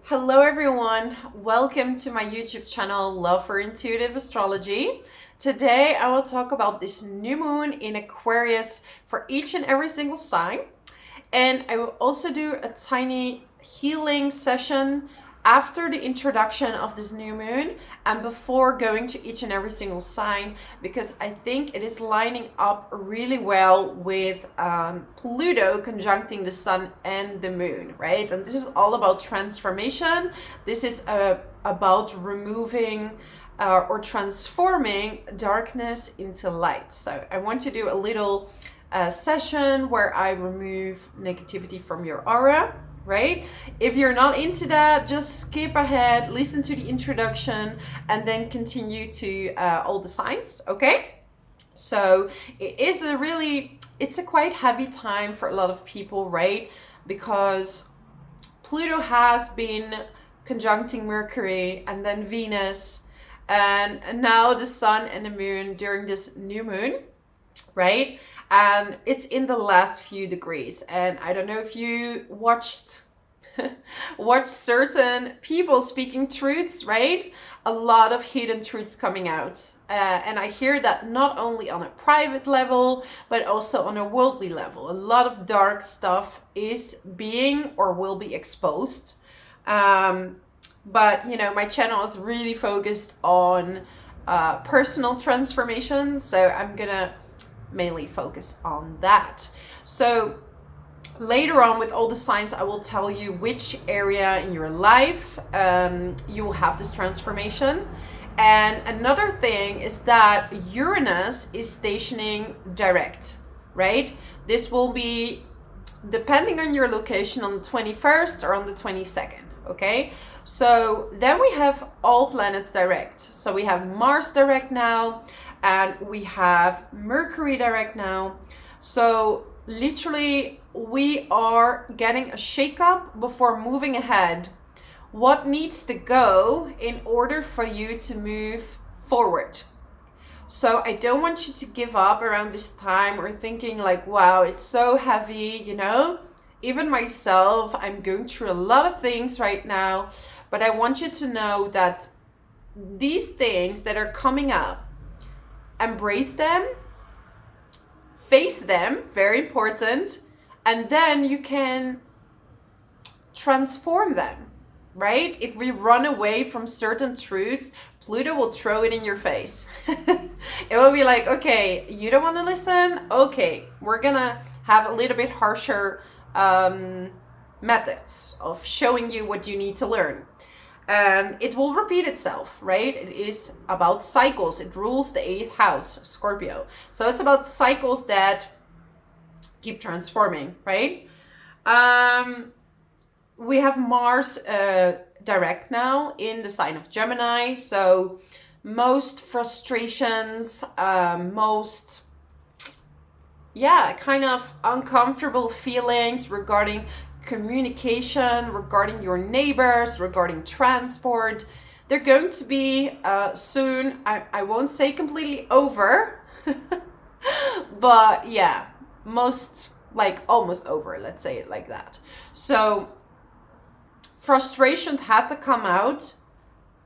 Hello everyone, welcome to my YouTube channel Love for Intuitive Astrology. Today I will talk about this new moon in Aquarius for each and every single sign. And I will also do a tiny healing session after the introduction of this new moon and before going to each and every single sign, because I think it is lining up really well with Pluto conjuncting the sun and the moon, right? And this is all about transformation. This is about removing or transforming darkness into light. So I want to do a little session where I remove negativity from your aura, right? If you're not into that, just skip ahead, listen to the introduction, and then continue to all the signs, okay? So it's a quite heavy time for a lot of people, right? Because Pluto has been conjuncting Mercury and then Venus, and now the sun and the moon during this new moon, right? And it's in the last few degrees. And I don't know if you watched certain people speaking truths, right? A lot of hidden truths coming out. And I hear that not only on a private level, but also on a worldly level. A lot of dark stuff is being or will be exposed. But, you know, my channel is really focused on personal transformation. So I'm gonna mainly focus on that. So later on with all the signs, I will tell you which area in your life you will have this transformation. And another thing is that Uranus is stationing direct, right? This will be depending on your location on the 21st or on the 22nd, okay? So then we have all planets direct. So we have Mars direct now, and we have Mercury direct now. So literally we are getting a shakeup before moving ahead. What needs to go in order for you to move forward? So I don't want you to give up around this time or thinking like, wow, it's so heavy, you know? Even myself, I'm going through a lot of things right now, but I want you to know that these things that are coming up, embrace them, face them, very important, and then you can transform them, right? If we run away from certain truths, Pluto will throw it in your face. It will be like, okay, you don't want to listen? Okay, we're gonna have a little bit harsher methods of showing you what you need to learn. And it will repeat itself, right? It is about cycles. It rules the 8th house, Scorpio. So it's about cycles that keep transforming, right? We have Mars direct now in the sign of Gemini. So most frustrations, kind of uncomfortable feelings regarding communication, regarding your neighbors, regarding transport, they're going to be soon, I won't say completely over, but yeah, almost over, let's say it like that. So frustration had to come out,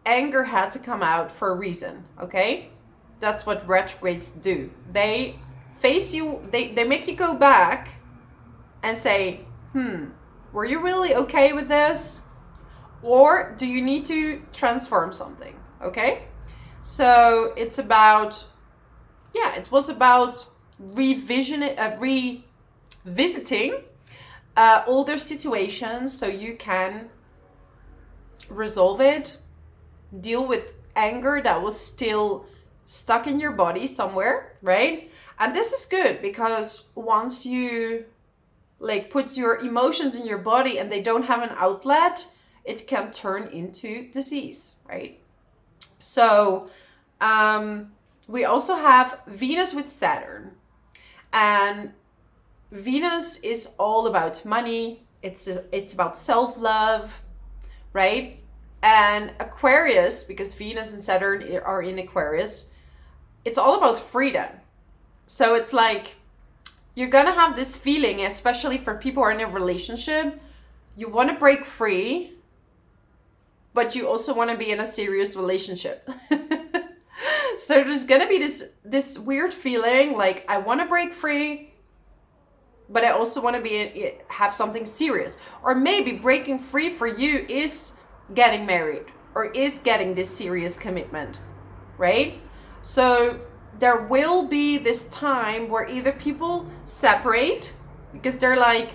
anger had to come out for a reason, okay? That's what retrogrades do. They face you, they make you go back and say, were you really okay with this? Or do you need to transform something? Okay? So it's about, it was about revisiting older situations so you can resolve it, deal with anger that was still stuck in your body somewhere, right? And this is good because once you puts your emotions in your body and they don't have an outlet, it can turn into disease, right? So we also have Venus with Saturn, and Venus is all about money. It's about self-love, right? And Aquarius, because Venus and Saturn are in Aquarius, it's all about freedom. So it's like you're gonna have this feeling, especially for people who are in a relationship, you want to break free, but you also want to be in a serious relationship. So there's gonna be this weird feeling like I want to break free, but I also want to have something serious. Or maybe breaking free for you is getting married or is getting this serious commitment, right? So there will be this time where either people separate because they're like,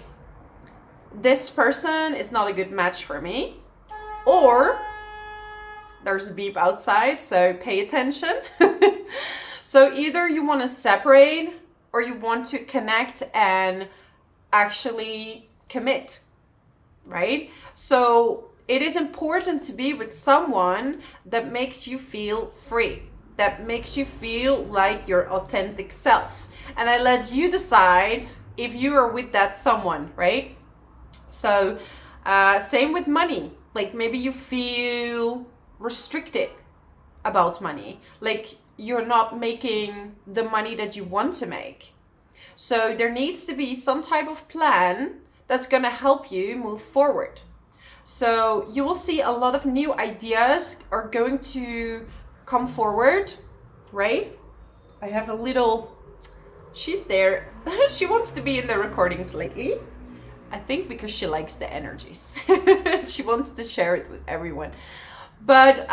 this person is not a good match for me, or there's a beep outside, so pay attention. So either you want to separate or you want to connect and actually commit, right? So it is important to be with someone that makes you feel free, that makes you feel like your authentic self. And I let you decide if you are with that someone, right? So same with money. Like maybe you feel restricted about money, like you're not making the money that you want to make. So there needs to be some type of plan that's going to help you move forward. So you will see a lot of new ideas are going to come forward, right? I have a little, she's there. She wants to be in the recordings lately. I think because she likes the energies. She wants to share it with everyone. But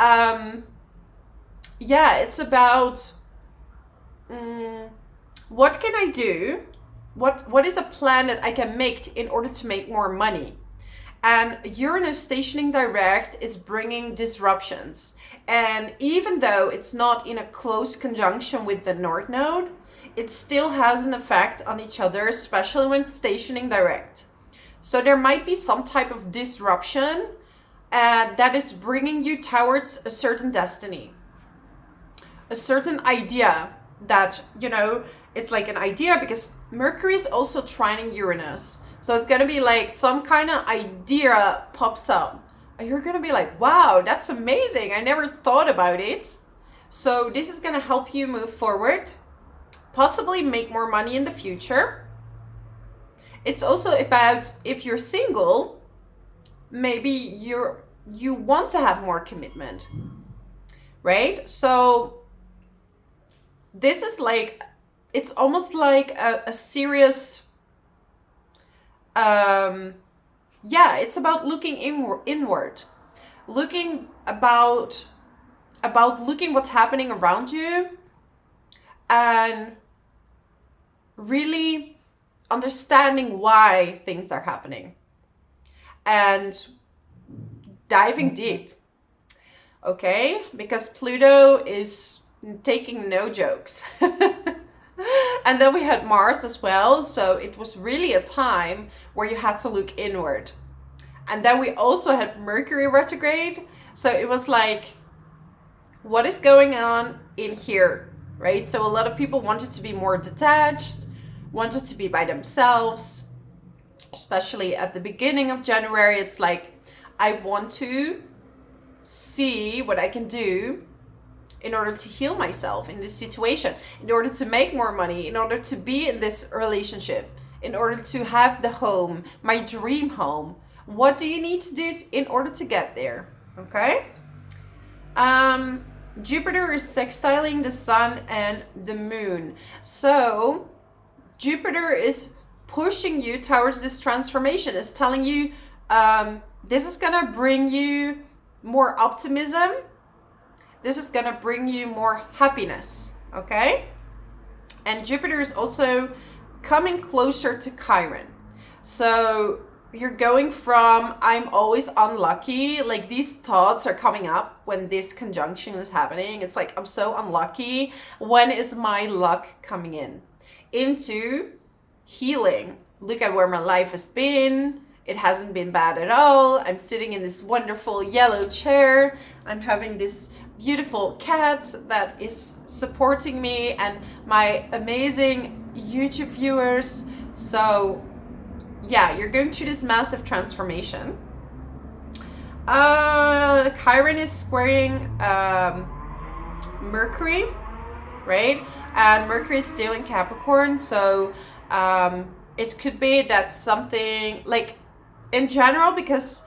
yeah, it's about what can I do? What is a plan that I can make in order to make more money? And Uranus stationing direct is bringing disruptions. And even though it's not in a close conjunction with the North Node, it still has an effect on each other, especially when stationing direct. So there might be some type of disruption that is bringing you towards a certain destiny, a certain idea that, you know, it's like an idea because Mercury is also trining Uranus. So it's going to be like some kind of idea pops up. And you're going to be like, wow, that's amazing. I never thought about it. So this is going to help you move forward, possibly make more money in the future. It's also about if you're single, maybe you want to have more commitment, right? So this is like, it's almost like a serious, yeah, it's about looking inward, looking about looking what's happening around you and really understanding why things are happening and diving deep, okay? Because Pluto is taking no jokes. And then we had Mars as well, so it was really a time where you had to look inward. And then we also had Mercury retrograde, so it was like, what is going on in here, right? So a lot of people wanted to be more detached, wanted to be by themselves, especially at the beginning of January. It's like, I want to see what I can do in order to heal myself in this situation, in order to make more money, in order to be in this relationship, in order to have the home, my dream home. What do you need to do in order to get there? Okay. Jupiter is sextiling the sun and the moon. So Jupiter is pushing you towards this transformation. It's telling you this is gonna bring you more optimism. This is gonna bring you more happiness, okay? And Jupiter is also coming closer to Chiron. So you're going from, I'm always unlucky, like these thoughts are coming up when this conjunction is happening. It's like, I'm so unlucky. When is my luck coming in? Into healing. Look at where my life has been. It hasn't been bad at all. I'm sitting in this wonderful yellow chair. I'm having this beautiful cat that is supporting me and my amazing YouTube viewers. So yeah, you're going through this massive transformation. Chiron is squaring Mercury, right? And Mercury is still in Capricorn. So it could be that something like in general, because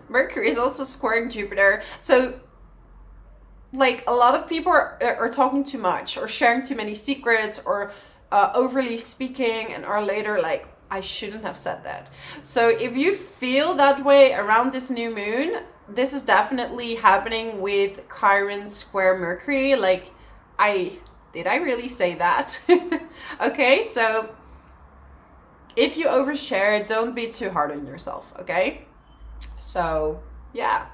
Mercury is also squaring Jupiter. So like a lot of people are talking too much or sharing too many secrets or overly speaking and are later like, I shouldn't have said that. So if you feel that way around this new moon, this is definitely happening with Chiron square Mercury. Like, did I really say that? Okay, so if you overshare, don't be too hard on yourself, okay? So yeah.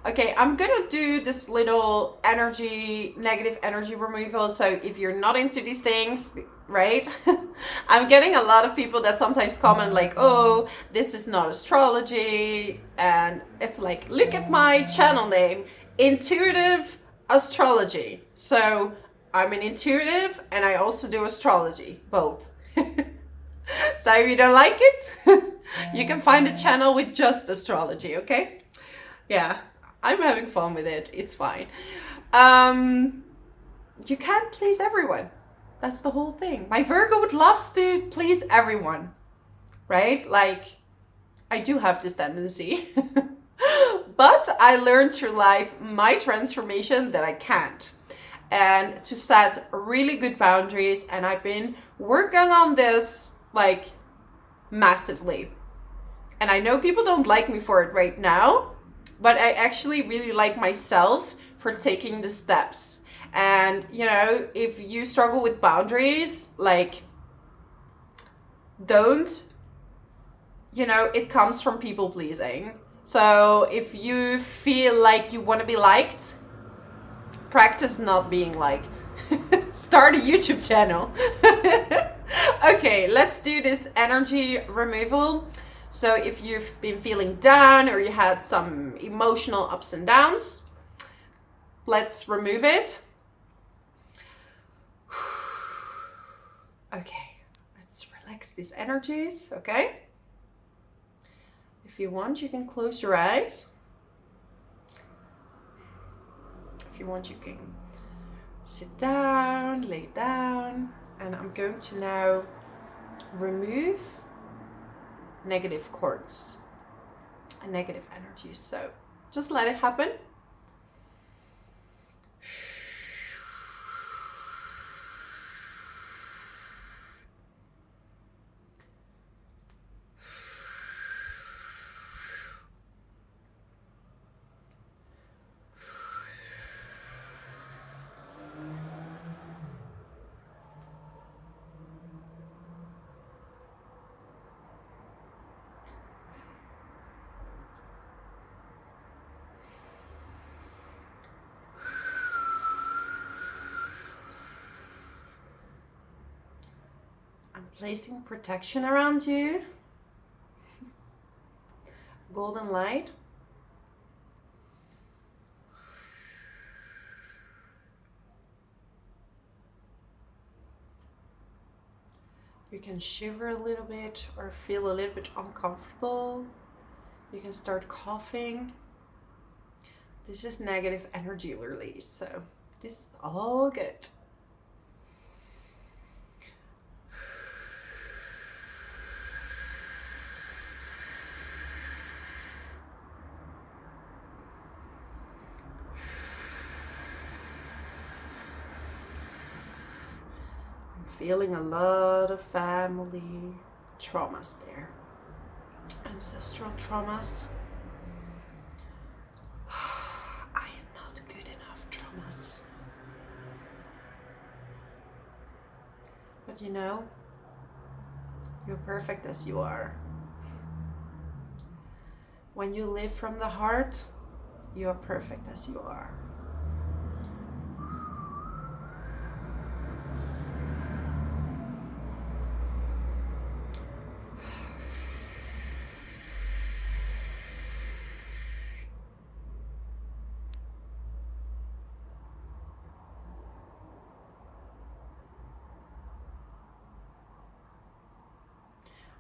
Okay, I'm gonna do this little negative energy removal. So if you're not into these things, right? I'm getting a lot of people that sometimes comment like, oh, this is not astrology. And it's like, look at my channel name, Intuitive Astrology. So I'm an intuitive and I also do astrology, both. So if you don't like it, you can find a channel with just astrology, okay? Yeah, I'm having fun with it. It's fine. You can't please everyone. That's the whole thing. My Virgo would love to please everyone, right? Like, I do have this tendency. But I learned through life, my transformation, that I can't. And to set really good boundaries. And I've been working on this, like, massively. And I know people don't like me for it right now, but I actually really like myself for taking the steps. And, you know, if you struggle with boundaries, like, don't, you know, it comes from people pleasing. So if you feel like you want to be liked, practice not being liked. Start a YouTube channel. Okay, let's do this energy removal. So if you've been feeling down or you had some emotional ups and downs, let's remove it. Okay, let's relax these energies, okay? If you want, you can close your eyes. If you want, you can sit down, lay down, and I'm going to now remove negative cords and negative energies. So just let it happen. I'm placing protection around you. Golden light. You can shiver a little bit or feel a little bit uncomfortable. You can start coughing. This is negative energy release, so this is all good. Feeling a lot of family traumas there. Ancestral traumas. I am not good enough traumas. But you know, you're perfect as you are. When you live from the heart, you're perfect as you are.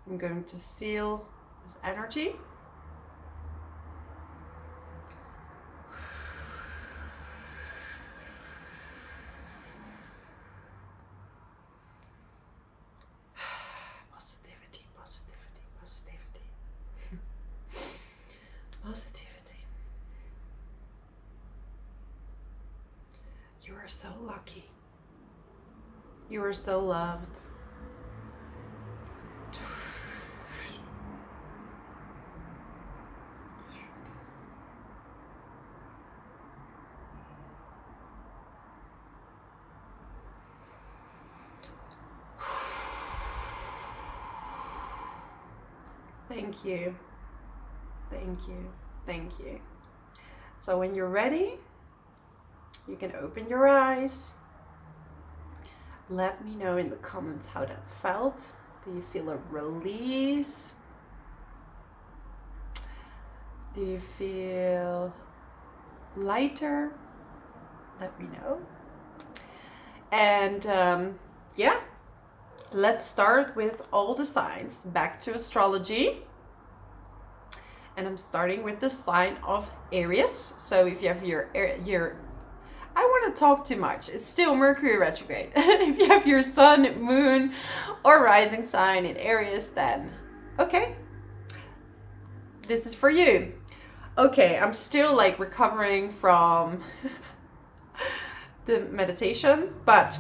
I'm going to seal this energy. Positivity, positivity, positivity. You are so lucky. You are so loved. Thank you. Thank you. Thank you. So when you're ready, you can open your eyes. Let me know in the comments how that felt. Do you feel a release? Do you feel lighter? Let me know. And yeah, let's start with all the signs. Back to astrology. And I'm starting with the sign of Aries. So if you have your I want to talk too much. It's still Mercury retrograde. If you have your sun, moon, or rising sign in Aries, then okay, this is for you. Okay, I'm still like recovering from the meditation, but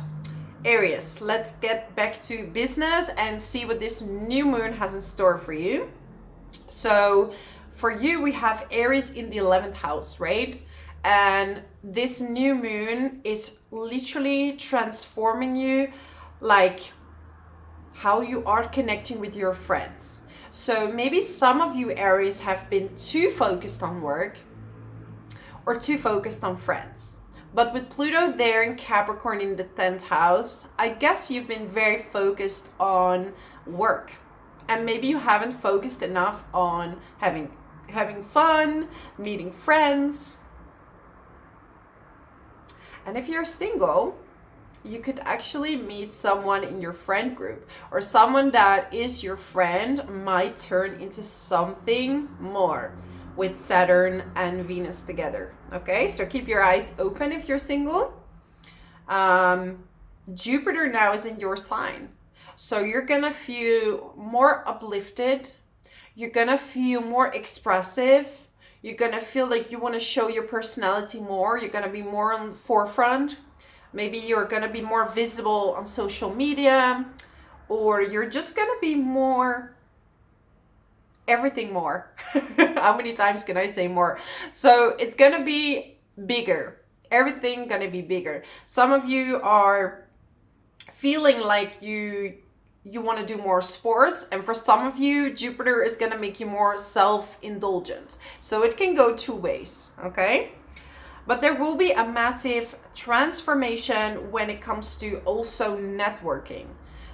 Aries, let's get back to business and see what this new moon has in store for you. So for you, we have Aries in the 11th house, right? And this new moon is literally transforming you, like how you are connecting with your friends. So maybe some of you Aries have been too focused on work or too focused on friends. But with Pluto there in Capricorn in the 10th house, I guess you've been very focused on work. And maybe you haven't focused enough on having fun, meeting friends. And if you're single, you could actually meet someone in your friend group, or someone that is your friend might turn into something more with Saturn and Venus together. Okay, so keep your eyes open if you're single. Jupiter now is in your sign. So you're gonna feel more uplifted. You're gonna feel more expressive. You're gonna feel like you want to show your personality more. You're gonna be more on the forefront. Maybe you're gonna be more visible on social media, or you're just gonna be more, everything more. How many times can I say more? So it's gonna be bigger. Everything gonna be bigger. Some of you are feeling like you want to do more sports, and for some of you Jupiter is going to make you more self-indulgent, so it can go two ways. Okay, but there will be a massive transformation when it comes to also networking.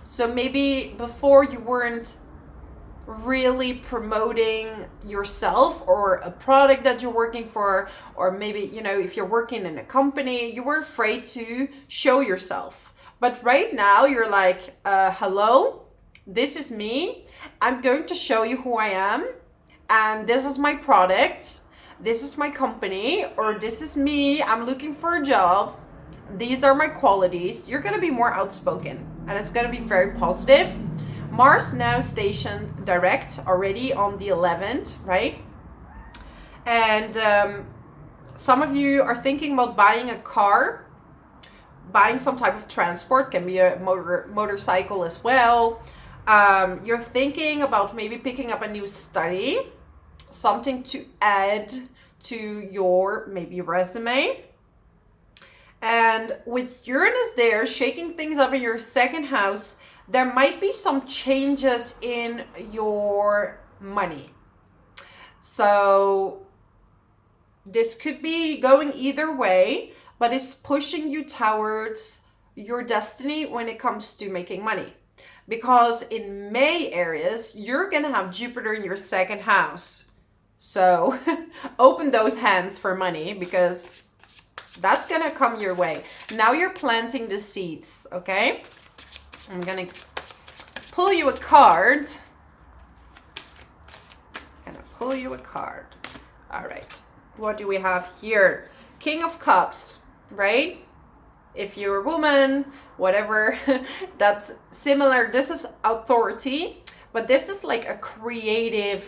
So maybe before you weren't really promoting yourself or a product that you're working for, or maybe, you know, if you're working in a company, you were afraid to show yourself. But right now you're like, hello, this is me. I'm going to show you who I am. And this is my product. This is my company, or this is me. I'm looking for a job. These are my qualities. You're going to be more outspoken, and it's going to be very positive. Mars now stationed direct already on the 11th, right? And some of you are thinking about buying a car. Buying some type of transport, can be a motorcycle as well. You're thinking about maybe picking up a new study, something to add to your maybe resume. And with Uranus there shaking things up in your second house, there might be some changes in your money. So this could be going either way, but it's pushing you towards your destiny when it comes to making money. Because in May, Aries, you're gonna have Jupiter in your second house. So open those hands for money, because that's gonna come your way. Now you're planting the seeds, okay? I'm gonna pull you a card. All right, what do we have here? King of Cups, right? If you're a woman, whatever, that's similar. This is authority, but this is like a creative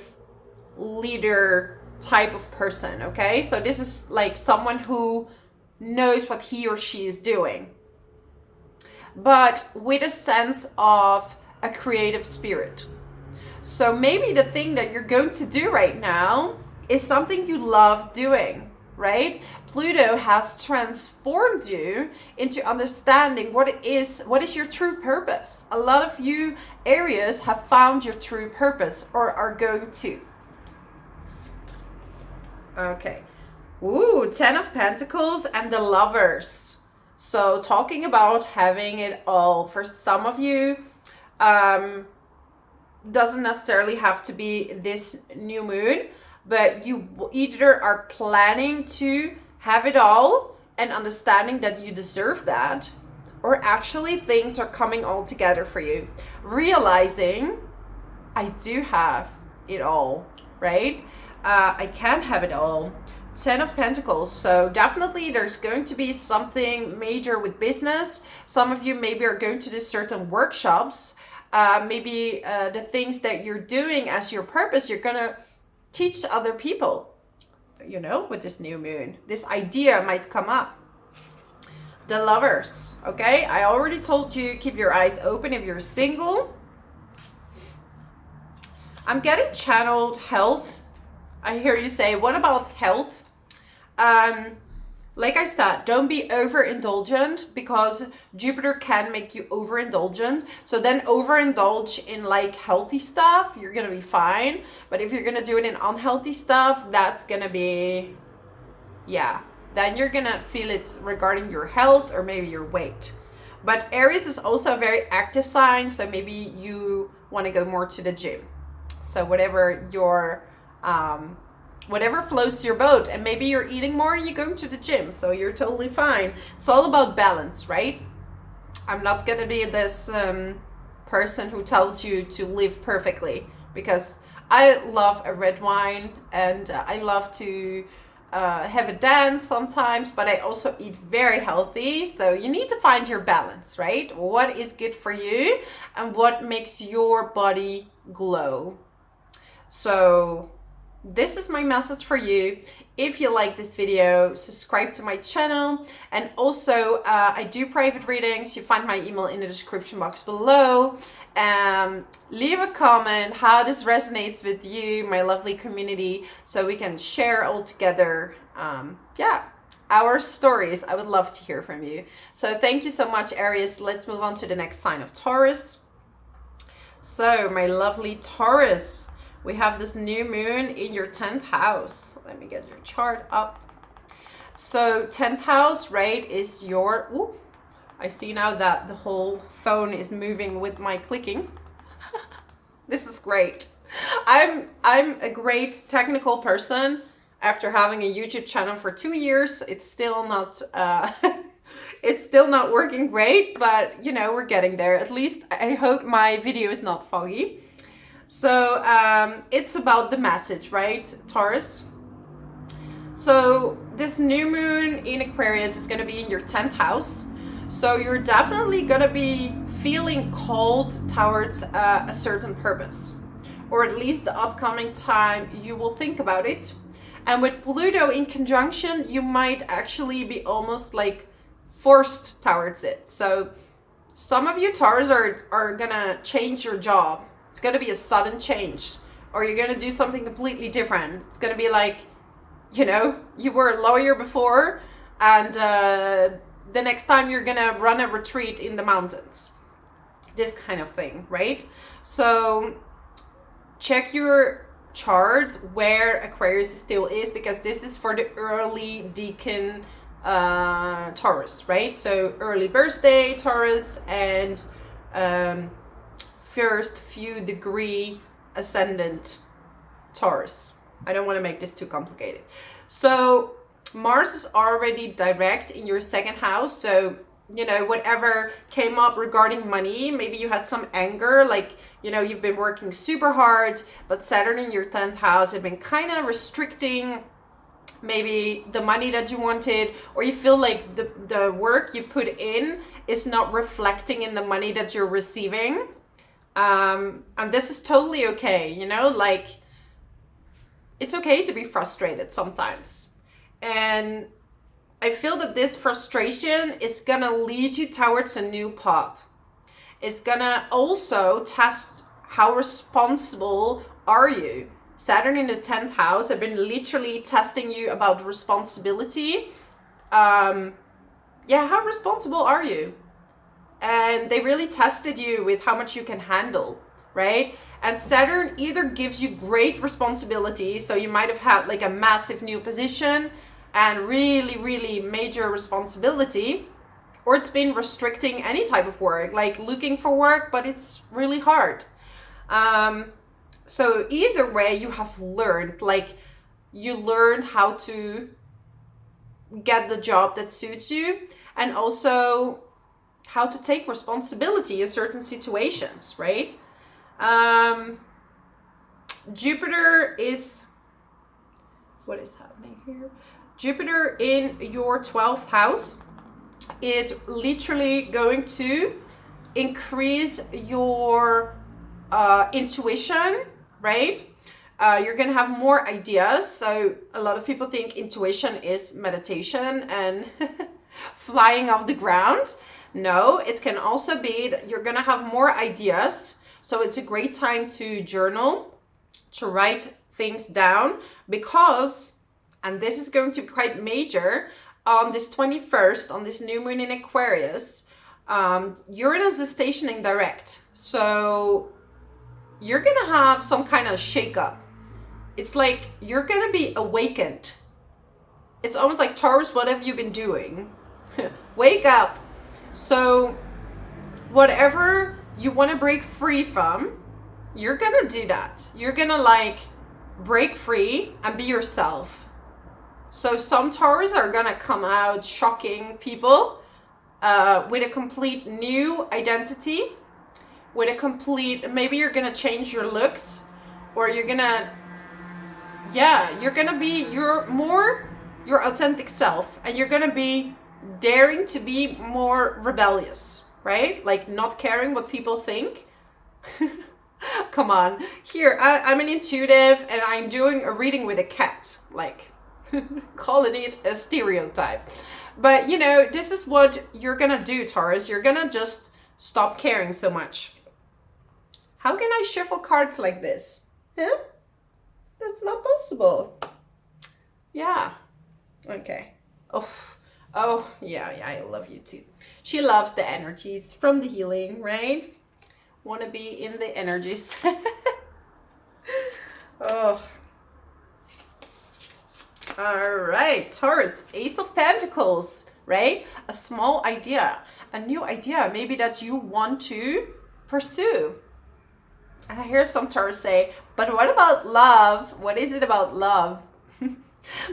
leader type of person, okay? So this is like someone who knows what he or she is doing, but with a sense of a creative spirit. So maybe the thing that you're going to do right now is something you love doing, right? Pluto has transformed you into understanding what is your true purpose. A lot of you Aries have found your true purpose or are going to. Okay. Ooh, 10 of Pentacles and the Lovers. So talking about having it all. For some of you, doesn't necessarily have to be this new moon, but you either are planning to have it all and understanding that you deserve that, or actually things are coming all together for you. Realizing, I do have it all, right? I can have it all. 10 of Pentacles. So definitely there's going to be something major with business. Some of you maybe are going to do certain workshops. Maybe the things that you're doing as your purpose, you're gonna teach to other people, you know, with this new moon. This idea might come up. The Lovers, okay? I already told you, keep your eyes open if you're single. I'm getting channeled health. I hear you say, what about health? Like I said, don't be overindulgent, because Jupiter can make you overindulgent. So then overindulge in like healthy stuff, you're gonna be fine. But if you're gonna do it in unhealthy stuff, that's gonna be, yeah, then you're gonna feel it regarding your health or maybe your weight. But Aries is also a very active sign, so maybe you wanna go more to the gym. So whatever your, whatever floats your boat, and maybe you're eating more and you're going to the gym, so you're totally fine. It's all about balance, right? I'm not gonna be this person who tells you to live perfectly, because I love a red wine and I love to have a dance sometimes, but I also eat very healthy. So you need to find your balance, right? What is good for you and what makes your body glow. So this is my message for you. If you like this video, subscribe to my channel. And also, I do private readings. You find my email in the description box below. Leave a comment how this resonates with you, my lovely community, so we can share all together, our stories. I would love to hear from you. So thank you so much, Aries. Let's move on to the next sign of Taurus. So my lovely Taurus, we have this new moon in your 10th house. Let me get your chart up. So 10th house, right, is your, ooh, I see now that the whole phone is moving with my clicking. This is great. I'm a great technical person. After having a YouTube channel for 2 years, it's still not it's still not working great, but you know, we're getting there. At least I hope my video is not foggy. So it's about the message, right, Taurus? So this new moon in Aquarius is going to be in your 10th house. So you're definitely going to be feeling called towards a certain purpose, or at least the upcoming time you will think about it. And with Pluto in conjunction, you might actually be almost like forced towards it. So some of you Taurus are going to change your job. It's going to be a sudden change, or you're going to do something completely different. It's going to be like, you know, you were a lawyer before, and the next time you're going to run a retreat in the mountains. This kind of thing, right? So check your chart where Aquarius still is, because this is for the early decan Taurus, right? So early birthday Taurus and first few degree ascendant Taurus. I don't want to make this too complicated. So Mars is already direct in your 2nd house. So, you know, whatever came up regarding money, maybe you had some anger, like, you know, you've been working super hard, but Saturn in your 10th house has been kind of restricting maybe the money that you wanted, or you feel like the work you put in is not reflecting in the money that you're receiving. And this is totally okay, you know, like, it's okay to be frustrated sometimes. And I feel that this frustration is gonna lead you towards a new path. It's gonna also test how responsible are you. Saturn in the 10th house have been literally testing you about responsibility. Yeah, how responsible are you? And they really tested you with how much you can handle, right? And Saturn either gives you great responsibility, so you might have had like a massive new position and really major responsibility, or it's been restricting any type of work, like looking for work, but it's really hard. So either way, you have learned, like you learned how to get the job that suits you, and also how to take responsibility in certain situations, right? Jupiter is, what is happening here? Jupiter in your 12th house is literally going to increase your intuition, right? You're gonna have more ideas. So a lot of people think intuition is meditation and flying off the ground. No, it can also be that you're gonna have more ideas. So it's a great time to journal, to write things down, because, and this is going to be quite major, on this 21st, on this new moon in Aquarius, Uranus is stationing direct. So you're gonna have some kind of shakeup. It's like you're gonna be awakened. It's almost like, Taurus, what have you been doing? Wake up. So whatever you want to break free from, you're gonna do that. You're gonna like break free and be yourself. So some Taurus are gonna come out shocking people with a complete new identity, with a complete, maybe you're gonna change your looks, or you're gonna, yeah, you're gonna be your authentic self, and you're gonna be daring to be more rebellious, right? Like not caring what people think. Come on, here, I'm an intuitive and I'm doing a reading with a cat, like calling it a stereotype. But you know, this is what you're gonna do, Taurus. You're gonna just stop caring so much. How can I shuffle cards like this? Huh? That's not possible. Yeah. Okay. Oh, yeah, I love you too. She loves the energies from the healing, right? Want to be in the energies. Oh. All right, Taurus, Ace of Pentacles, right? A small idea, a new idea, maybe that you want to pursue. And I hear some Taurus say, but what about love? What is it about love?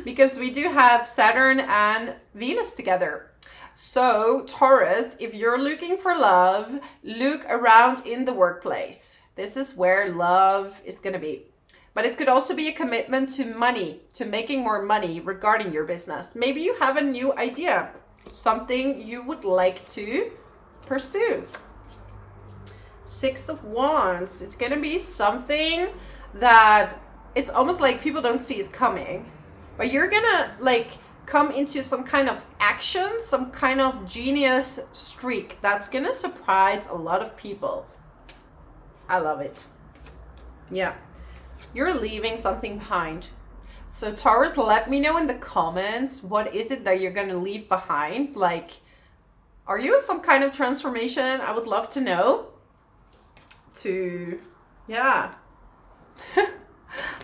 Because we do have Saturn and Venus together. So Taurus, if you're looking for love, look around in the workplace. This is where love is going to be. But it could also be a commitment to money, to making more money regarding your business. Maybe you have a new idea, something you would like to pursue. Six of Wands. It's going to be something that it's almost like people don't see it coming. But you're gonna like come into some kind of action, some kind of genius streak that's gonna surprise a lot of people. I love it. Yeah, you're leaving something behind. So Taurus, let me know in the comments, what is it that you're gonna leave behind? Like, are you in some kind of transformation? I would love to know. Yeah.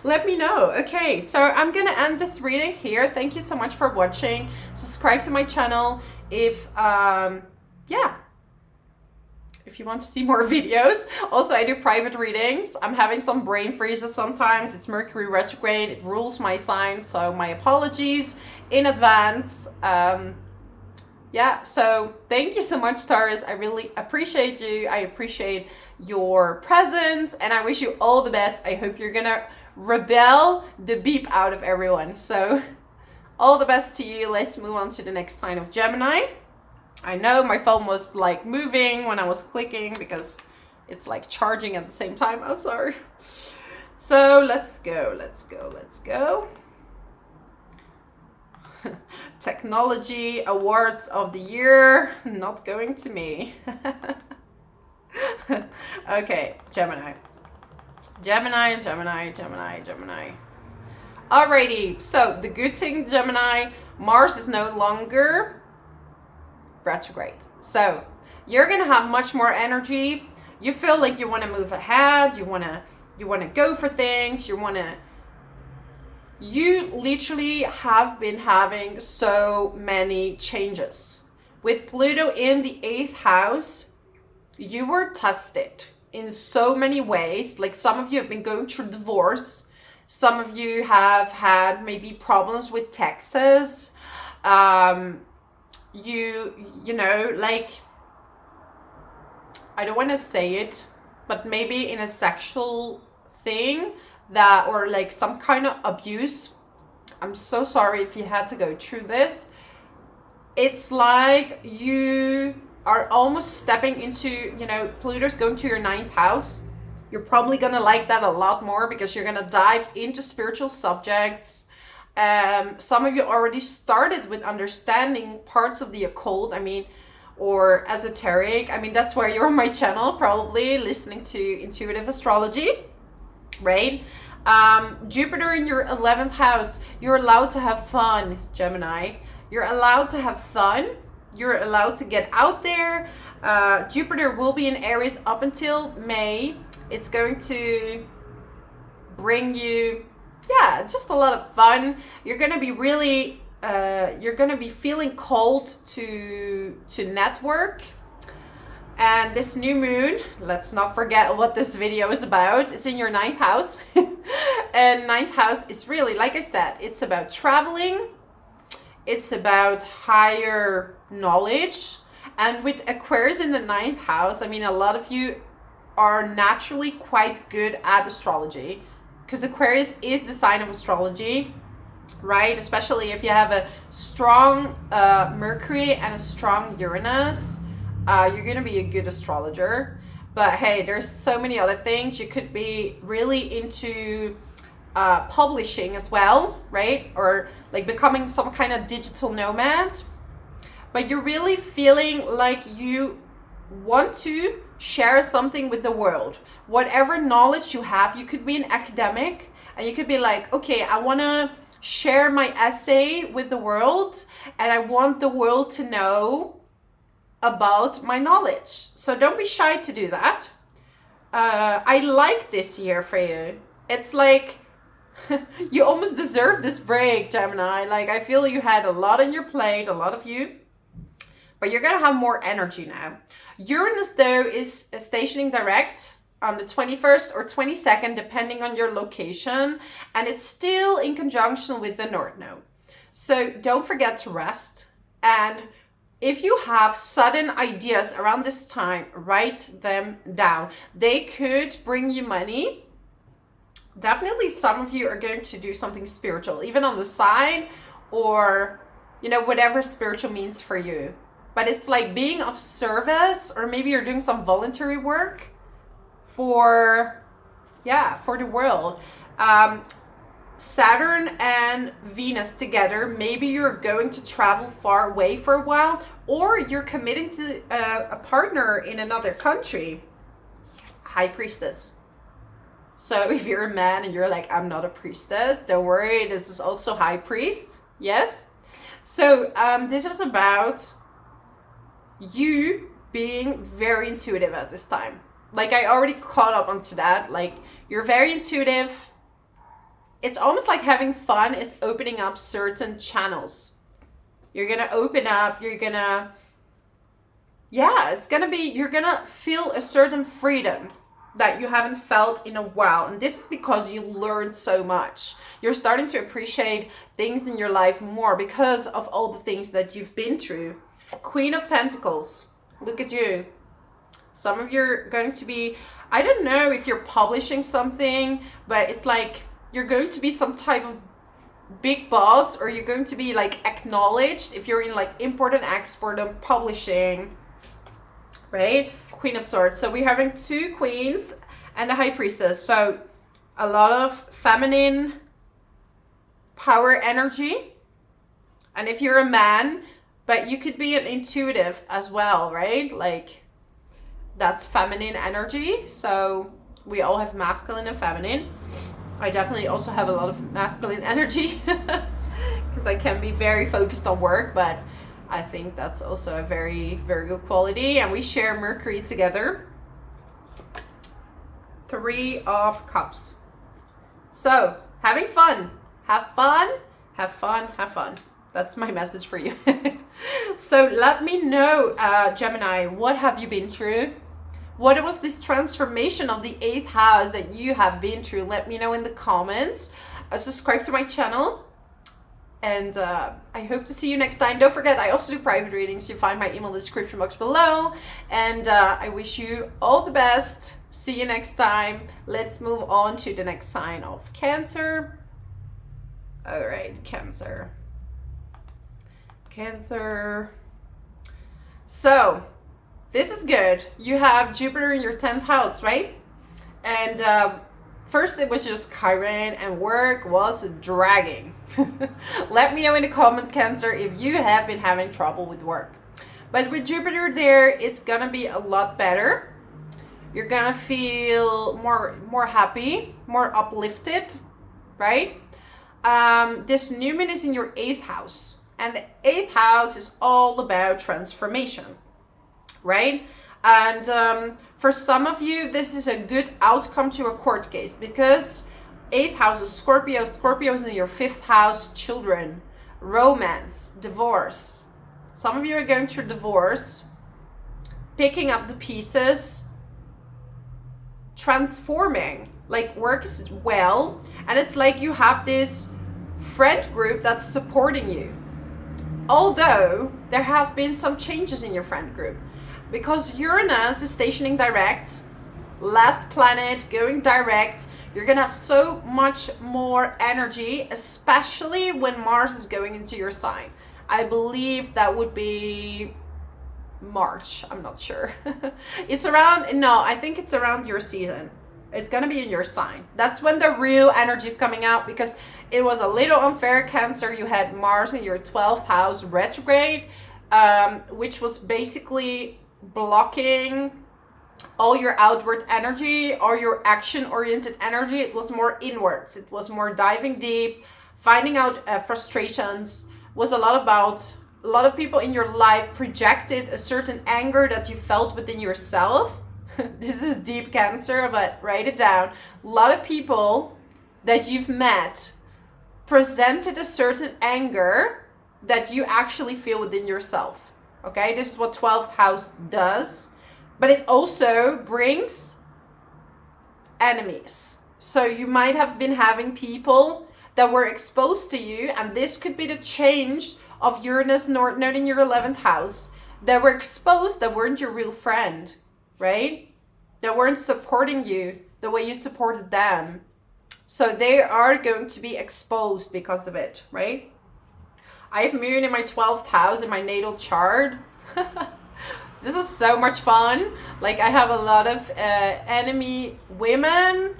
Let me know. Okay, so I'm gonna end this reading here. Thank you so much for watching. Subscribe to my channel if if you want to see more videos. Also, I do private readings. I'm having some brain freezes sometimes. It's Mercury retrograde. It rules my sign, so my apologies in advance. Yeah, so thank you so much, Taurus. I really appreciate you. I appreciate your presence, and I wish you all the best. I hope you're gonna rebel the beep out of everyone. So all the best to you. Let's move on to the next sign of Gemini. I know my phone was like moving when I was clicking because it's like charging at the same time. I'm sorry. So let's go. technology awards of the year, not going to me. Okay, Gemini. Gemini, Gemini, Gemini, Gemini. Alrighty, so the good thing, Gemini, Mars is no longer retrograde. So you're gonna have much more energy. You feel like you want to move ahead. You want to go for things. You literally have been having so many changes. With Pluto in the 8th house, you were tested in so many ways. Like some of you have been going through divorce. Some of you have had maybe problems with taxes. You know, like, I don't want to say it, but maybe in a sexual thing that, or like some kind of abuse. I'm so sorry if you had to go through this. It's like you are almost stepping into, you know, Pluto's going to your 9th house. You're probably going to like that a lot more because you're going to dive into spiritual subjects. Some of you already started with understanding parts of the occult. I mean, or esoteric. I mean, that's why you're on my channel, probably listening to intuitive astrology, right? Jupiter in your 11th house, you're allowed to have fun, Gemini. You're allowed to have fun. You're allowed to get out there. Jupiter will be in Aries up until May. It's going to bring you, yeah, just a lot of fun. You're going to be really you're going to be feeling called to network. And this new moon, let's not forget what this video is about. It's in your 9th house. And 9th house is really, like I said, it's about traveling. It's about higher knowledge. And with Aquarius in the 9th house, I mean, a lot of you are naturally quite good at astrology, because Aquarius is the sign of astrology. Right? Especially if you have a strong Mercury and a strong Uranus, you're going to be a good astrologer. But hey, there's so many other things. You could be really into publishing as well, right? Or like becoming some kind of digital nomad. But you're really feeling like you want to share something with the world. Whatever knowledge you have, you could be an academic and you could be like, okay, I want to share my essay with the world and I want the world to know about my knowledge. So don't be shy to do that. I like this year for you. It's like you almost deserve this break, Gemini. Like, I feel you had a lot on your plate, a lot of you, but you're gonna have more energy now. Uranus though is stationing direct on the 21st or 22nd, depending on your location. And it's still in conjunction with the North Node. So don't forget to rest. And if you have sudden ideas around this time, write them down. They could bring you money. Definitely some of you are going to do something spiritual, even on the side, or, you know, whatever spiritual means for you. But it's like being of service, or maybe you're doing some voluntary work for the world. Saturn and Venus together, maybe you're going to travel far away for a while, or you're committing to a partner in another country. High Priestess. So if you're a man and you're like, I'm not a priestess, don't worry, this is also High Priest. Yes. So this is about you being very intuitive at this time. Like, I already caught up onto that. Like, you're very intuitive. It's almost like having fun is opening up certain channels. You're going to open up. You're going to, it's going to be, you're going to feel a certain freedom that you haven't felt in a while. And this is because you learned so much. You're starting to appreciate things in your life more because of all the things that you've been through. Queen of Pentacles. Look at you. Some of you are going to be, I don't know if you're publishing something, but it's like you're going to be some type of big boss, or you're going to be like acknowledged if you're in like import and export and publishing, right? Queen of Swords. So we're having two queens and a High Priestess. So a lot of feminine power energy. And if you're a man, but you could be an intuitive as well, right? Like, that's feminine energy. So we all have masculine and feminine. I definitely also have a lot of masculine energy because I can be very focused on work, but I think that's also a very Virgo quality, and we share Mercury together. 3 of Cups. So, having fun. Have fun, have fun, have fun. That's my message for you. So let me know, Gemini, what have you been through? What was this transformation of the 8th house that you have been through? Let me know in the comments. Subscribe to my channel. And I hope to see you next time. Don't forget, I also do private readings. You find my email in the description box below. And I wish you all the best. See you next time. Let's move on to the next sign of Cancer. All right, Cancer. Cancer. So, this is good. You have Jupiter in your 10th house, right? And first it was just Chiron and work was dragging. Let me know in the comment, Cancer, if you have been having trouble with work. But with Jupiter there, it's gonna be a lot better. You're gonna feel more happy, more uplifted, right? This new moon is in your 8th house. And the 8th house is all about transformation, right? And for some of you, this is a good outcome to a court case because 8th house is Scorpio. Scorpio is in your 5th house, children, romance, divorce. Some of you are going through divorce, picking up the pieces, transforming, like works well. And it's like you have this friend group that's supporting you. Although there have been some changes in your friend group because Uranus is stationing direct, last planet going direct. You're gonna have so much more energy, especially when Mars is going into your sign. I believe that would be March. I'm not sure. It's around, no, I think it's around your season. It's gonna be in your sign. That's when the real energy is coming out because it was a little unfair, Cancer. You had Mars in your 12th house retrograde, which was basically blocking all your outward energy or your action-oriented energy. It was more inwards. It was more diving deep, finding out frustrations. Was a lot about a lot of people in your life projected a certain anger that you felt within yourself. This is deep, Cancer, but write it down. A lot of people that you've met presented a certain anger that you actually feel within yourself. Okay, this is what 12th house does, but it also brings enemies. So you might have been having people that were exposed to you, and this could be the change of Uranus North Node in your 11th house, that were exposed, that weren't your real friend, right? That weren't supporting you the way you supported them. So they are going to be exposed because of it, right? I have Moon in my 12th house in my natal chart. This is so much fun. Like, I have a lot of enemy women.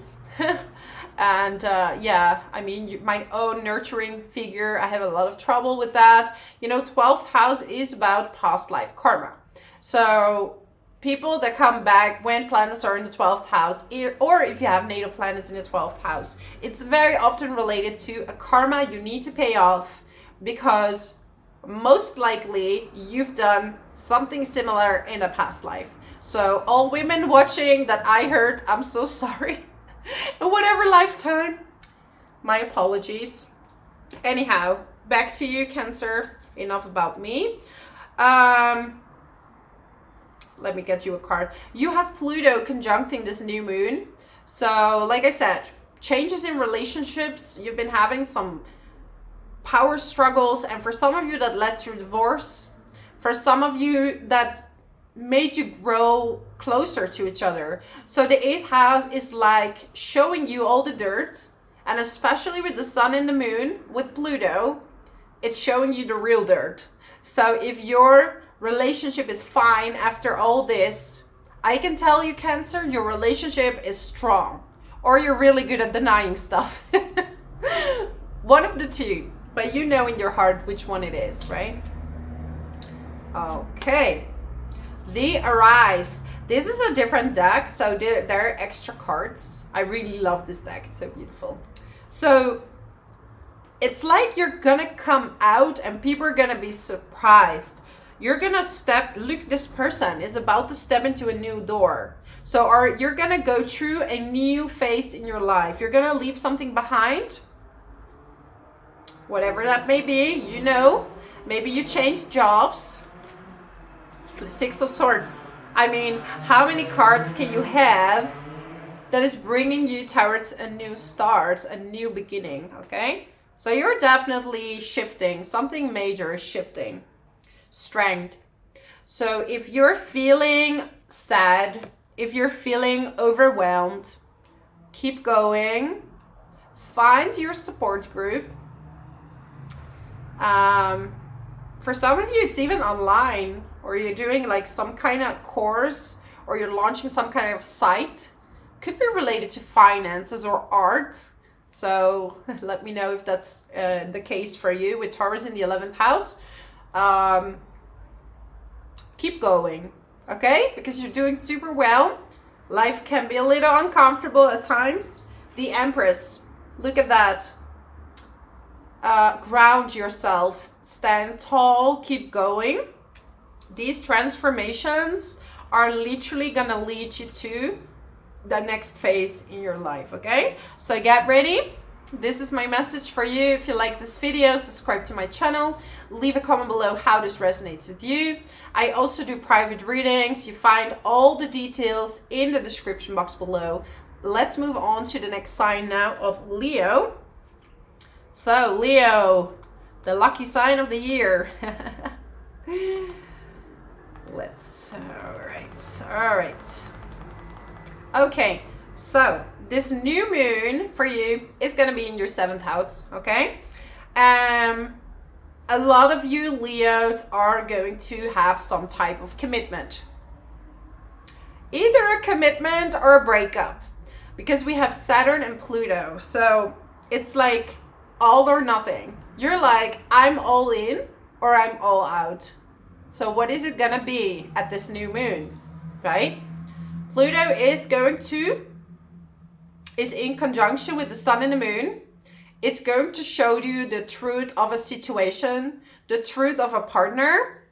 And yeah, I mean, my own nurturing figure, I have a lot of trouble with that. You know, 12th house is about past life karma. So people that come back when planets are in the 12th house, or if you have natal planets in the 12th house, it's very often related to a karma you need to pay off because most likely you've done something similar in a past life. So all women watching that I hurt, I'm so sorry. In whatever lifetime, my apologies. Anyhow, back to you, Cancer. Enough about me. Let me get you a card. You have Pluto conjuncting this new moon. So, like I said, changes in relationships. You've been having some power struggles, and for some of you that led to divorce. For some of you that made you grow closer to each other. So the 8th house is like showing you all the dirt, and especially with the sun and the moon with Pluto, it's showing you the real dirt. So if your relationship is fine after all this, I can tell you, Cancer, your relationship is strong, or you're really good at denying stuff. One of the two. but you know in your heart which one it is, right? Okay. The Aries. This is a different deck, so there are extra cards. I really love this deck. It's so beautiful. So it's like you're gonna come out and people are gonna be surprised. You're gonna look, this person is about to step into a new door. So you're gonna go through a new phase in your life. You're gonna leave something behind, whatever that may be, you know. Maybe you changed jobs. The Six of Swords. I mean, how many cards can you have that is bringing you towards a new start, a new beginning, okay? So you're definitely shifting. Something major is shifting. Strength. So if you're feeling sad, if you're feeling overwhelmed, keep going. Find your support group. For some of you, it's even online, or you're doing like some kind of course, or you're launching some kind of site. Could be related to finances or art. So let me know if that's the case for you with Taurus in the 11th house. Keep going, okay? Because you're doing super well. Life can be a little uncomfortable at times. The Empress, look at that. Ground yourself, stand tall, keep going. These transformations are literally gonna lead you to the next phase in your life, okay? So get ready. This is my message for you. If you like this video, subscribe to my channel. Leave a comment below how this resonates with you. I also do private readings. You find all the details in the description box below. Let's move on to the next sign now of Leo. So Leo, the lucky sign of the year. All right. Okay, so this new moon for you is going to be in your 7th house, okay? A lot of you Leos are going to have some type of commitment. Either a commitment or a breakup, because we have Saturn and Pluto. So it's like all or nothing. You're like, I'm all in or I'm all out. So what is it gonna be at this new moon, right? Pluto is in conjunction with the sun and the moon. It's going to show you the truth of a situation, the truth of a partner,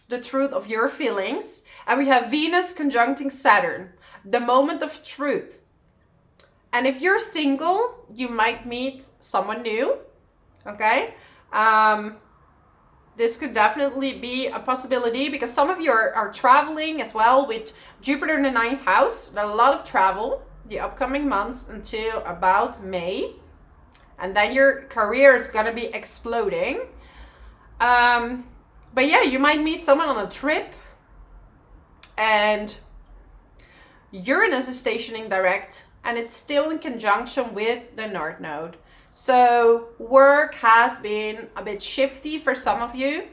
the truth of your feelings. And we have Venus conjuncting Saturn, the moment of truth. And if you're single, you might meet someone new, okay? This could definitely be a possibility because some of you are traveling as well with Jupiter in the 9th house. There's a lot of travel the upcoming months until about May. And then your career is going to be exploding. But yeah, you might meet someone on a trip. And Uranus is stationing direct. And it's still in conjunction with the North Node. So work has been a bit shifty for some of you.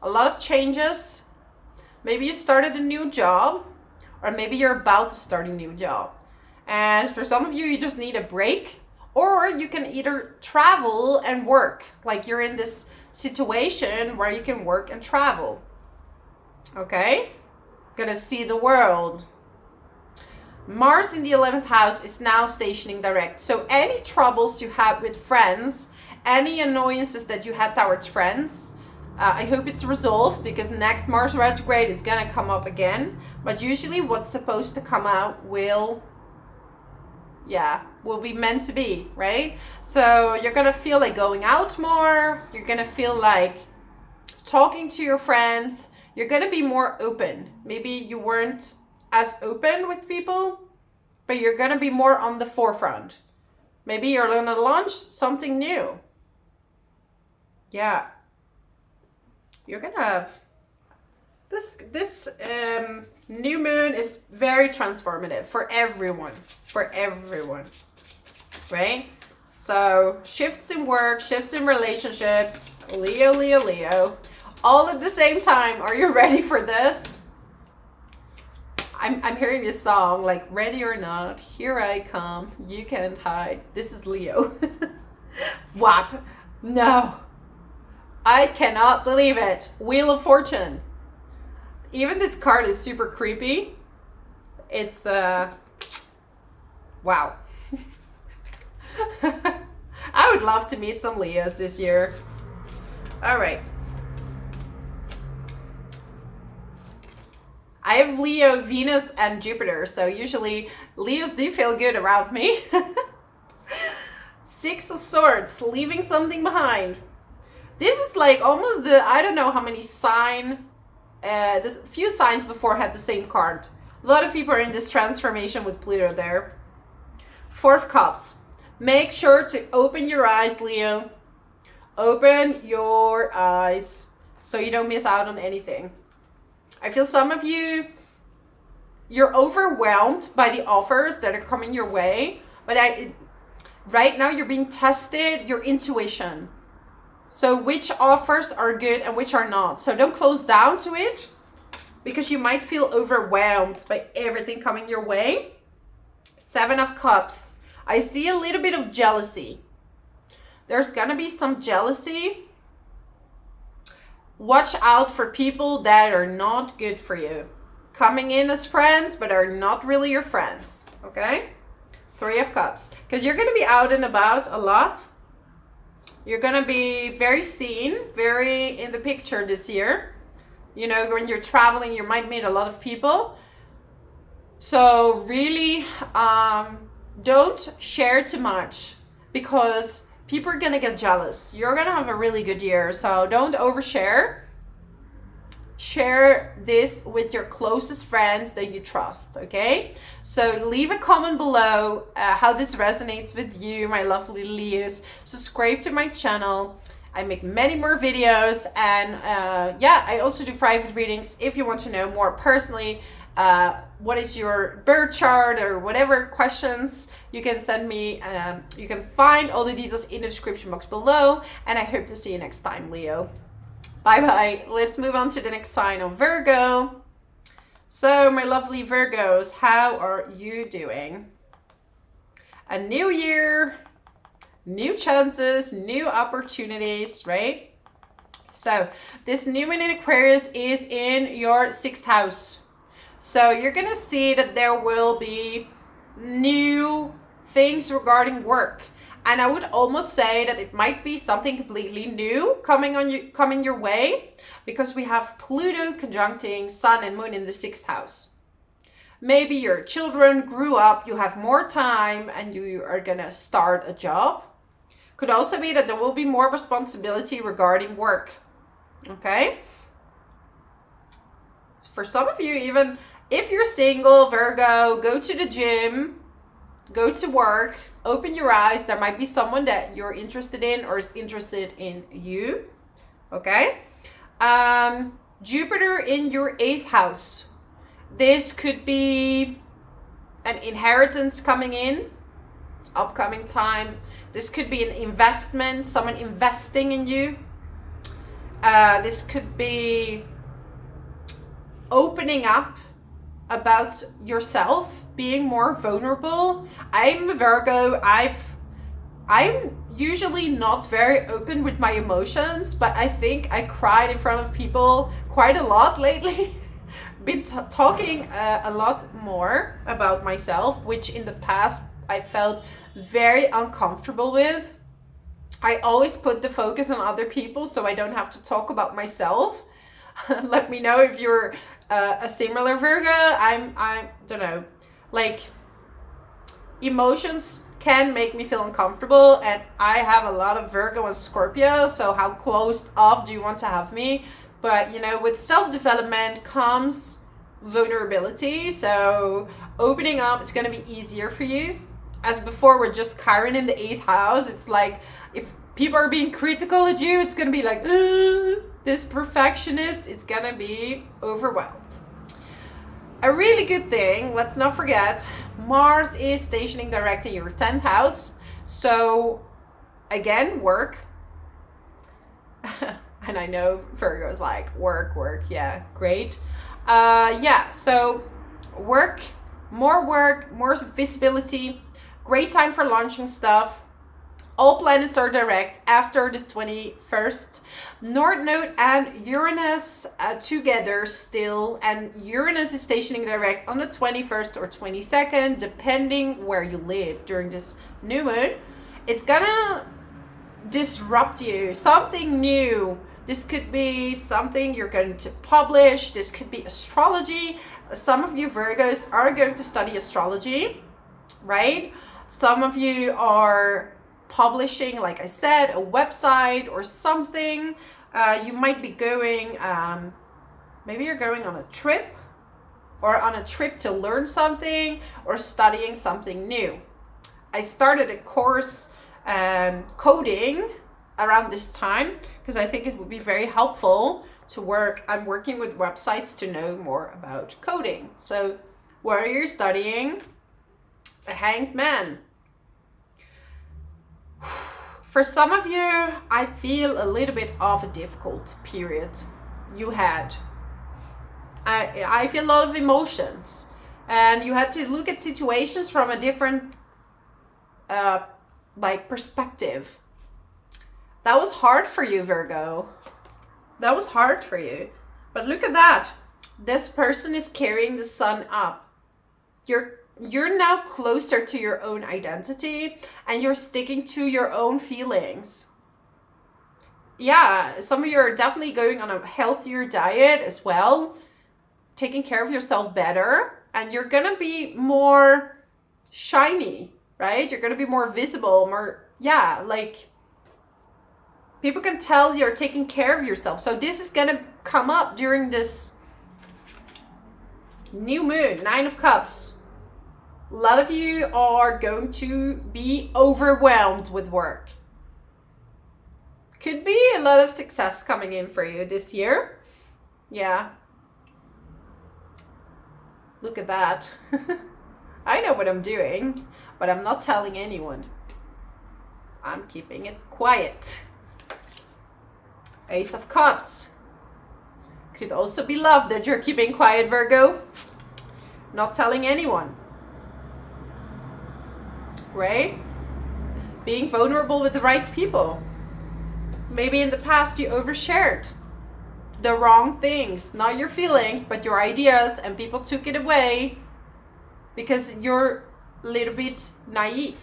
A lot of changes. Maybe you started a new job. Or maybe you're about to start a new job. And for some of you, you just need a break. Or you can either travel and work. Like you're in this situation where you can work and travel. Okay? Gonna see the world. Mars in the 11th house is now stationing direct. So any troubles you had with friends, any annoyances that you had towards friends, I hope it's resolved because next Mars retrograde is gonna come up again. But usually what's supposed to come out will be meant to be, right? So you're gonna feel like going out more. You're gonna feel like talking to your friends. You're gonna be more open. Maybe you weren't as open with people, but you're gonna be more on the forefront. Maybe you're gonna launch something new. Yeah. You're gonna have this new moon is very transformative for everyone, right? So shifts in work, shifts in relationships, Leo, all at the same time. Are you ready for this? I'm hearing this song like ready or not, here I come, you can't hide. This is Leo. What? No, I cannot believe it. Wheel of Fortune. Even this card is super creepy. It's, wow. I would love to meet some Leos this year. All right. I have Leo, Venus, and Jupiter, so usually Leos do feel good around me. Six of Swords, leaving something behind. This is like almost the, I don't know how many there's a few signs before had the same card. A lot of people are in this transformation with Pluto there. Four of Cups. Make sure to open your eyes, Leo. Open your eyes so you don't miss out on anything. I feel some of you, you're overwhelmed by the offers that are coming your way. But right now you're being tested, your intuition. So which offers are good and which are not. So don't close down to it because you might feel overwhelmed by everything coming your way. Seven of Cups. I see a little bit of jealousy. There's gonna be some jealousy. Watch out for people that are not good for you. Coming in as friends, but are not really your friends, okay? Three of Cups. Because you're gonna be out and about a lot. You're gonna be very seen, very in the picture this year. You know, when you're traveling, you might meet a lot of people. So really, don't share too much because people are gonna get jealous. You're gonna have a really good year, so don't overshare. Share this with your closest friends that you trust, okay? So leave a comment below how this resonates with you, my lovely Leos. Subscribe to my channel. I make many more videos, and yeah, I also do private readings if you want to know more personally what is your birth chart or whatever questions you can send me. You can find all the details in the description box below, and I hope to see you next time, Leo. Bye bye. Let's move on to the next sign of Virgo. So my lovely Virgos, how are you doing? A new year, new chances, new opportunities, right? So this new moon in Aquarius is in your 6th house. So you're gonna see that there will be new things regarding work. And I would almost say that it might be something completely new coming your way, because we have Pluto conjuncting Sun and Moon in the 6th house. Maybe your children grew up, you have more time, and you are gonna start a job. Could also be that there will be more responsibility regarding work. Okay? For some of you, even if you're single, Virgo, go to the gym, go to work, open your eyes. There might be someone that you're interested in or is interested in you. Okay? Jupiter in your 8th house. This could be an inheritance coming in, upcoming time. This could be an investment, someone investing in you. This could be opening up about yourself, being more vulnerable. I'm a Virgo. I'm usually not very open with my emotions, but I think I cried in front of people quite a lot lately. Been talking a lot more about myself, which in the past I felt very uncomfortable with. I always put the focus on other people so I don't have to talk about myself. Let me know if you're a similar Virgo. I don't know, like, emotions can make me feel uncomfortable, and I have a lot of Virgo and Scorpio, so how closed off do you want to have me? But you know, with self-development comes vulnerability, so opening up is going to be easier for you. As before, with just Chiron in the 8th house, it's like if people are being critical at you, it's going to be like, this perfectionist is going to be overwhelmed. A really good thing, let's not forget, Mars is stationing direct in your 10th house. So again, work. And I know Virgo is like, work, yeah, great. Yeah, so work, more visibility, great time for launching stuff. All planets are direct after this 21st. North Node and Uranus together still, and Uranus is stationing direct on the 21st or 22nd, depending where you live during this new moon. It's gonna disrupt you, something new. This could be something you're going to publish. This could be astrology. Some of you Virgos are going to study astrology, right? Some of you are publishing, like I said, a website or something. You might be going, maybe you're going on a trip, or on a trip to learn something or studying something new. I started a course coding around this time because I think it would be very helpful to work. I'm working with websites to know more about coding. So what are you studying? A Hanged Man. For some of you, I feel a little bit of a difficult period you had. I feel a lot of emotions, and you had to look at situations from a different perspective. That was hard for you, Virgo. That was hard for you. But look at that. This person is carrying the sun up. You're now closer to your own identity, and you're sticking to your own feelings. Yeah, some of you are definitely going on a healthier diet as well, taking care of yourself better, and you're gonna be more shiny, right? You're gonna be more visible, more, yeah, like people can tell you're taking care of yourself. So this is gonna come up during this new moon, 9 of Cups. A lot of you are going to be overwhelmed with work. Could be a lot of success coming in for you this year. Yeah. Look at that. I know what I'm doing, but I'm not telling anyone. I'm keeping it quiet. Ace of Cups. Could also be love that you're keeping quiet, Virgo. Not telling anyone. Right? Being vulnerable with the right people. Maybe in the past you overshared the wrong things, not your feelings, but your ideas, and people took it away because you're a little bit naive.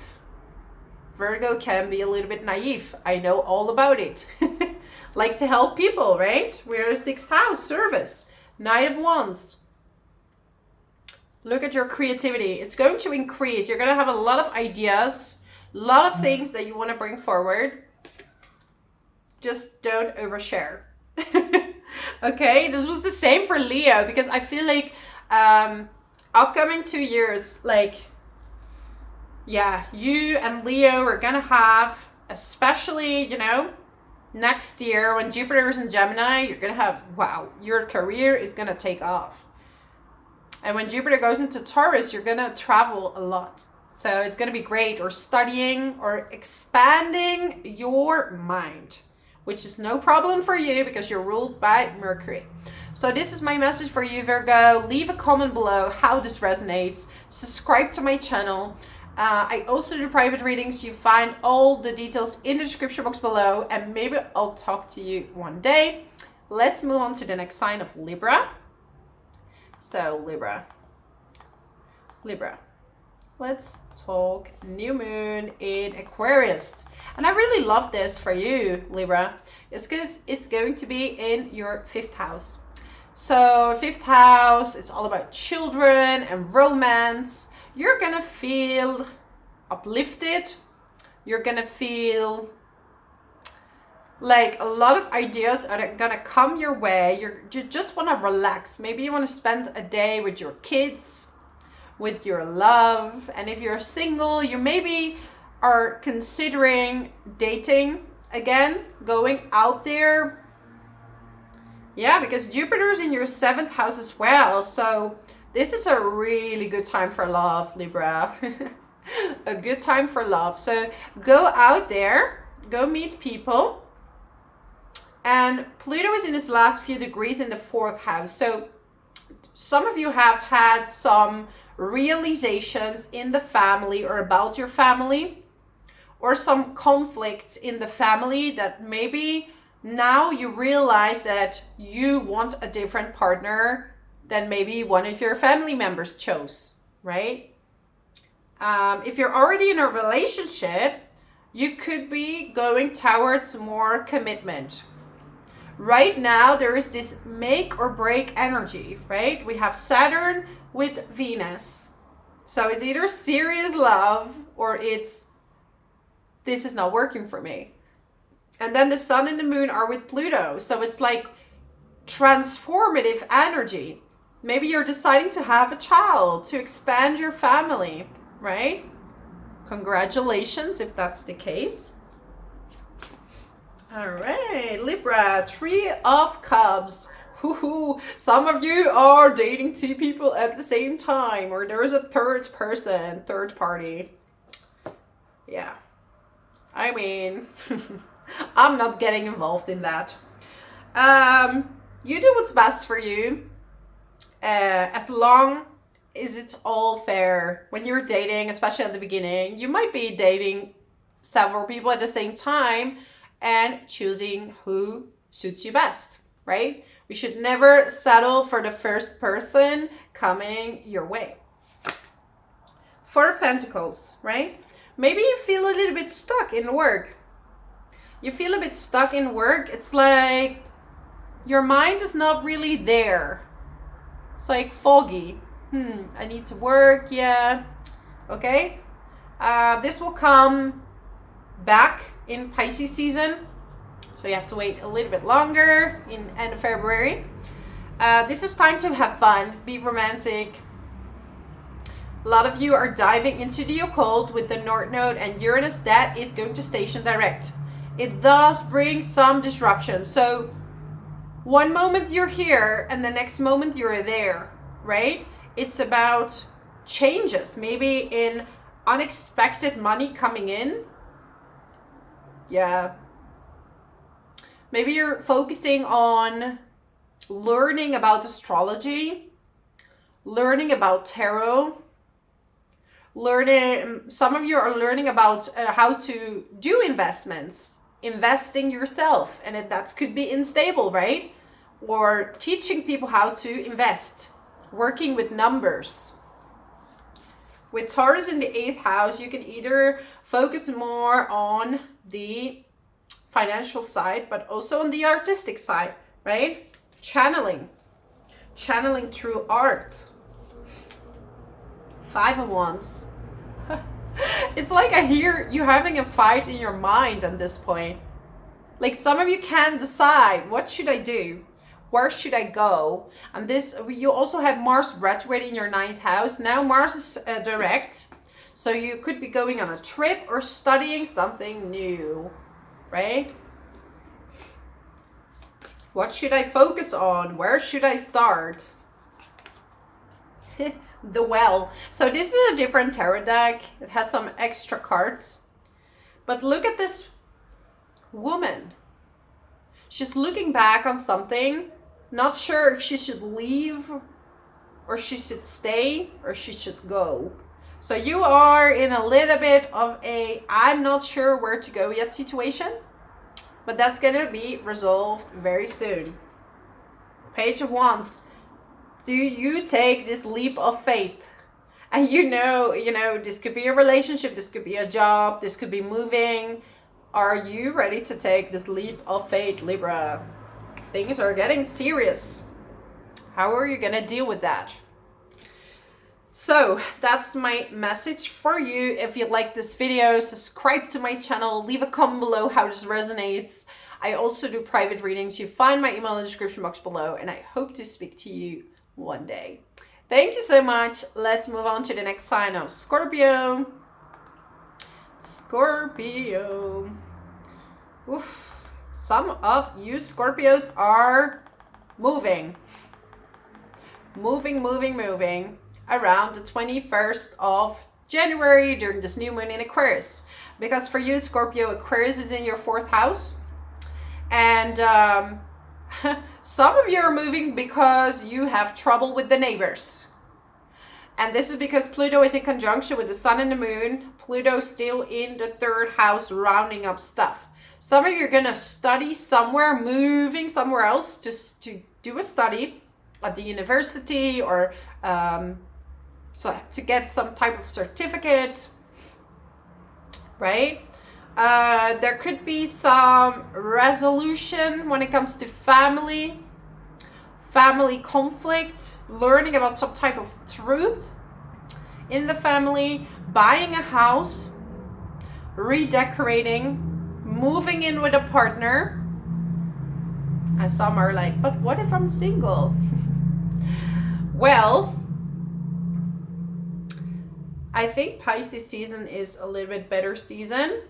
Virgo can be a little bit naive. I know all about it. Like to help people, right? We're a 6th house, service. Knight of Wands. Look at your creativity. It's going to increase. You're going to have a lot of ideas, a lot of things that you want to bring forward. Just don't overshare. Okay, this was the same for Leo, because I feel like upcoming 2 years, like, yeah, you and Leo are going to have, especially, you know, next year when Jupiter is in Gemini, you're going to have, wow, your career is going to take off. And when Jupiter goes into Taurus, you're going to travel a lot. So it's going to be great, or studying or expanding your mind, which is no problem for you because you're ruled by Mercury. So this is my message for you, Virgo. Leave a comment below how this resonates. Subscribe to my channel. I also do private readings. You find all the details in the description box below, and maybe I'll talk to you one day. Let's move on to the next sign of Libra. So Libra, let's talk new moon in Aquarius. And I really love this for you, Libra. It's because it's going to be in your 5th house. So 5th house, it's all about children and romance. You're gonna feel uplifted. You're gonna feel like a lot of ideas are gonna come your way. You just want to relax. Maybe you want to spend a day with your kids, with your love. And if you're single, you maybe are considering dating again, going out there. Yeah, because Jupiter is in your 7th house as well. So this is a really good time for love, Libra. A good time for love. So go out there, go meet people. And Pluto is in its last few degrees in the 4th house. So some of you have had some realizations in the family or about your family, or some conflicts in the family that maybe now you realize that you want a different partner than maybe one of your family members chose, right? If you're already in a relationship, you could be going towards more commitment. Right now, there is this make or break energy, right? We have Saturn with Venus. So it's either serious love or it's, this is not working for me. And then the sun and the moon are with Pluto. So it's like transformative energy. Maybe you're deciding to have a child, to expand your family, right? Congratulations if that's the case. All right, Libra, Three of Cups. Some of you are dating two people at the same time, or there is a third person, third party. Yeah. I mean, I'm not getting involved in that. You do what's best for you, as long as it's all fair. When you're dating, especially at the beginning, you might be dating several people at the same time and choosing who suits you best, right? We should never settle for the first person coming your way. Four of Pentacles, right? Maybe you feel a little bit stuck in work. You feel a bit stuck in work. It's like your mind is not really there. It's like foggy. I need to work, yeah. Okay. This will come back in Pisces season. So you have to wait a little bit longer in end of February. This is time to have fun, be romantic. A lot of you are diving into the occult with the North Node and Uranus. That is going to station direct. It does bring some disruption. So one moment you're here and the next moment you're there, right? It's about changes, maybe in unexpected money coming in. Yeah. Maybe you're focusing on learning about astrology, learning about tarot, some of you are learning about how to do investments, investing yourself, and that could be unstable, right? Or teaching people how to invest, working with numbers. With Taurus in the 8th house, you can either focus more on the financial side, but also on the artistic side, right? Channeling through art. 5 of Wands. It's like I hear you having a fight in your mind at this point. Like some of you can't decide, what should I do? Where should I go? And this, you also have Mars retrograde in your 9th house. Now Mars is direct. So you could be going on a trip or studying something new, right? What should I focus on? Where should I start? The Well. So this is a different tarot deck. It has some extra cards. But look at this woman. She's looking back on something, not sure if she should leave or she should stay or she should go. So you are in a little bit of a I'm not sure where to go yet situation, but that's gonna be resolved very soon. Page of Wands. Do you take this leap of faith? And you know, this could be a relationship, this could be a job, this could be moving. Are you ready to take this leap of faith, Libra? Things are getting serious. How are you gonna deal with that? So that's my message for you. If you like this video, subscribe to my channel, leave a comment below how this resonates. I also do private readings. You find my email in the description box below, and I hope to speak to you one day. Thank you so much. Let's move on to the next sign of Scorpio. Scorpio. Oof. Some of you Scorpios are moving around the 21st of January during this new moon in Aquarius. Because for you, Scorpio, Aquarius is in your 4th house. And some of you are moving because you have trouble with the neighbors. And this is because Pluto is in conjunction with the sun and the moon. Pluto still in the third house, rounding up stuff. Some of you are going to study somewhere, moving somewhere else to do a study at the university, or so to get some type of certificate, right? There could be some resolution when it comes to family conflict, learning about some type of truth in the family, buying a house, redecorating, moving in with a partner. And some are like, but what if I'm single? Well, I think Pisces season is a little bit better season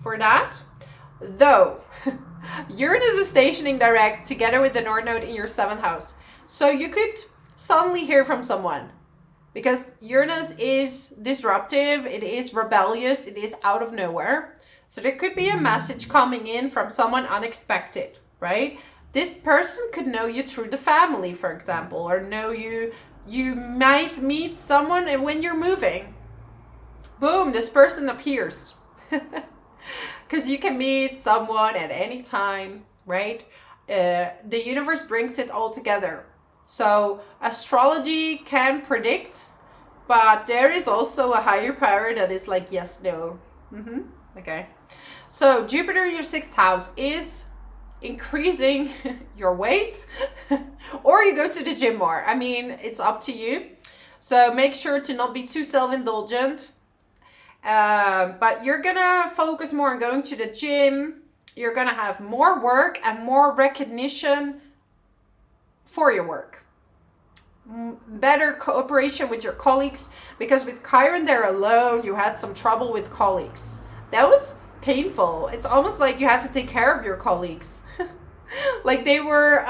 for that. Though, Uranus is stationing direct together with the North Node in your 7th house. So you could suddenly hear from someone. Because Uranus is disruptive, it is rebellious, it is out of nowhere. So there could be a message coming in from someone unexpected, right? This person could know you through the family, for example, or know you. You might meet someone and when you're moving, boom, this person appears. Because you can meet someone at any time, right? The universe brings it all together. So astrology can predict, but there is also a higher power that is like, yes, no. Okay. So Jupiter in your 6th house is increasing your weight, or you go to the gym more. I mean, it's up to you. So make sure to not be too self-indulgent. But you're gonna focus more on going to the gym. You're gonna have more work and more recognition for your work. Better cooperation with your colleagues, because with Chiron there alone, you had some trouble with colleagues. That was painful. It's almost like you had to take care of your colleagues. Like they were,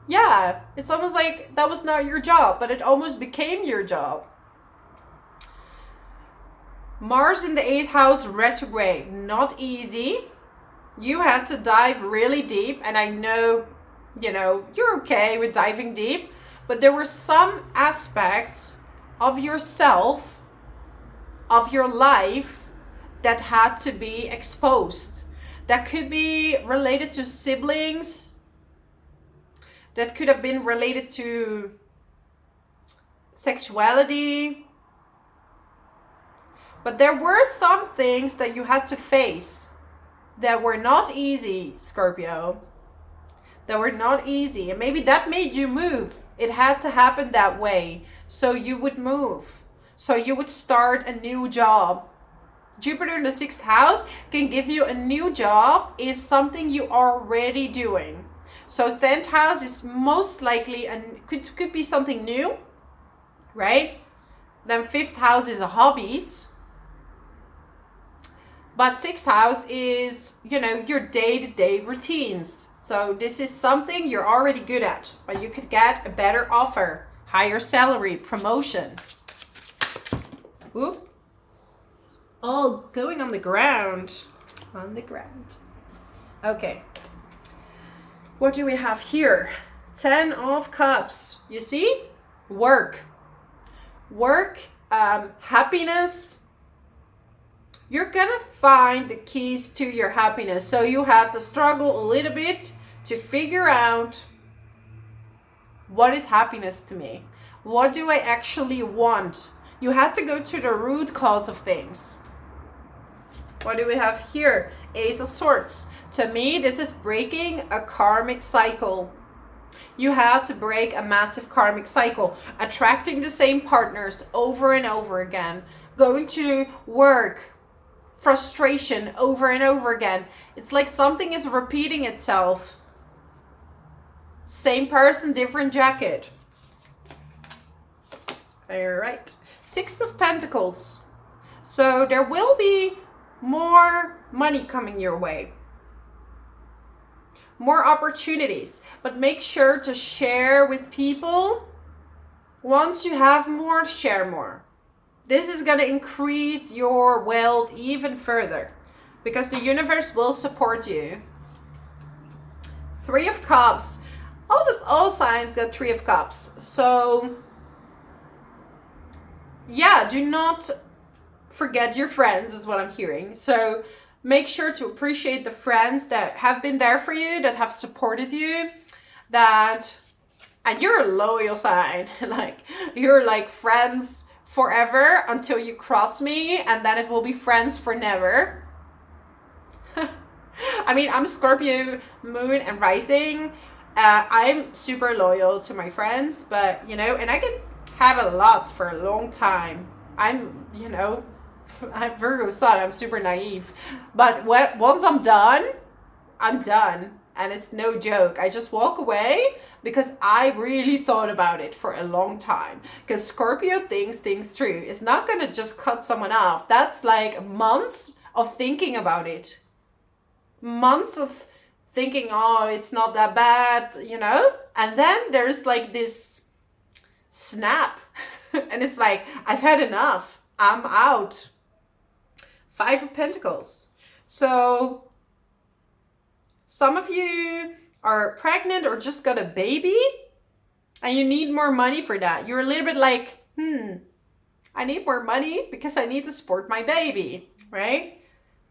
yeah, it's almost like that was not your job, but it almost became your job. Mars in the 8th house retrograde, not easy. You had to dive really deep, and I know, you know, you're okay with diving deep, but there were some aspects of yourself, of your life, that had to be exposed. That could be related to siblings, that could have been related to sexuality. But there were some things that you had to face that were not easy, Scorpio. That were not easy. And maybe that made you move. It had to happen that way. So you would move. So you would start a new job. Jupiter in the 6th house can give you a new job in something you are already doing. So 10th house is most likely, and could be something new, right? Then 5th house is hobbies. But 6th house is, you know, your day-to-day routines. So this is something you're already good at, but you could get a better offer, higher salary, promotion. Oop. All going on the ground. On the ground. Okay. What do we have here? 10 of Cups. You see? Work. Work, happiness. You're gonna find the keys to your happiness. So you had to struggle a little bit to figure out, what is happiness to me? What do I actually want? You had to go to the root cause of things. What do we have here? Ace of Swords. To me, this is breaking a karmic cycle. You had to break a massive karmic cycle, attracting the same partners over and over again, going to work, frustration over and over again. It's like something is repeating itself. Same person, different jacket. All right. 6 of Pentacles. So there will be more money coming your way. More opportunities. But make sure to share with people. Once you have more, share more. This is going to increase your wealth even further, because the universe will support you. 3 of Cups. Almost all signs got 3 of Cups. So yeah, do not forget your friends is what I'm hearing. So make sure to appreciate the friends that have been there for you, that have supported you, and you're a loyal sign. Like, you're like friends forever until you cross me, and then it will be friends for never. I mean, I'm Scorpio moon and rising. I'm super loyal to my friends, but and I can have a lot for a long time. I'm Virgo sun. I'm super naive, but once I'm done, I'm done, and it's no joke. I just walk away because I really thought about it for a long time. Because Scorpio thinks things through. It's not gonna just cut someone off. That's like months of thinking about it. Months of thinking, oh, it's not that bad, and then there's like this snap and it's like, I've had enough, I'm out. 5 of Pentacles. So some of you are pregnant or just got a baby and you need more money for that. You're a little bit like, I need more money because I need to support my baby, right?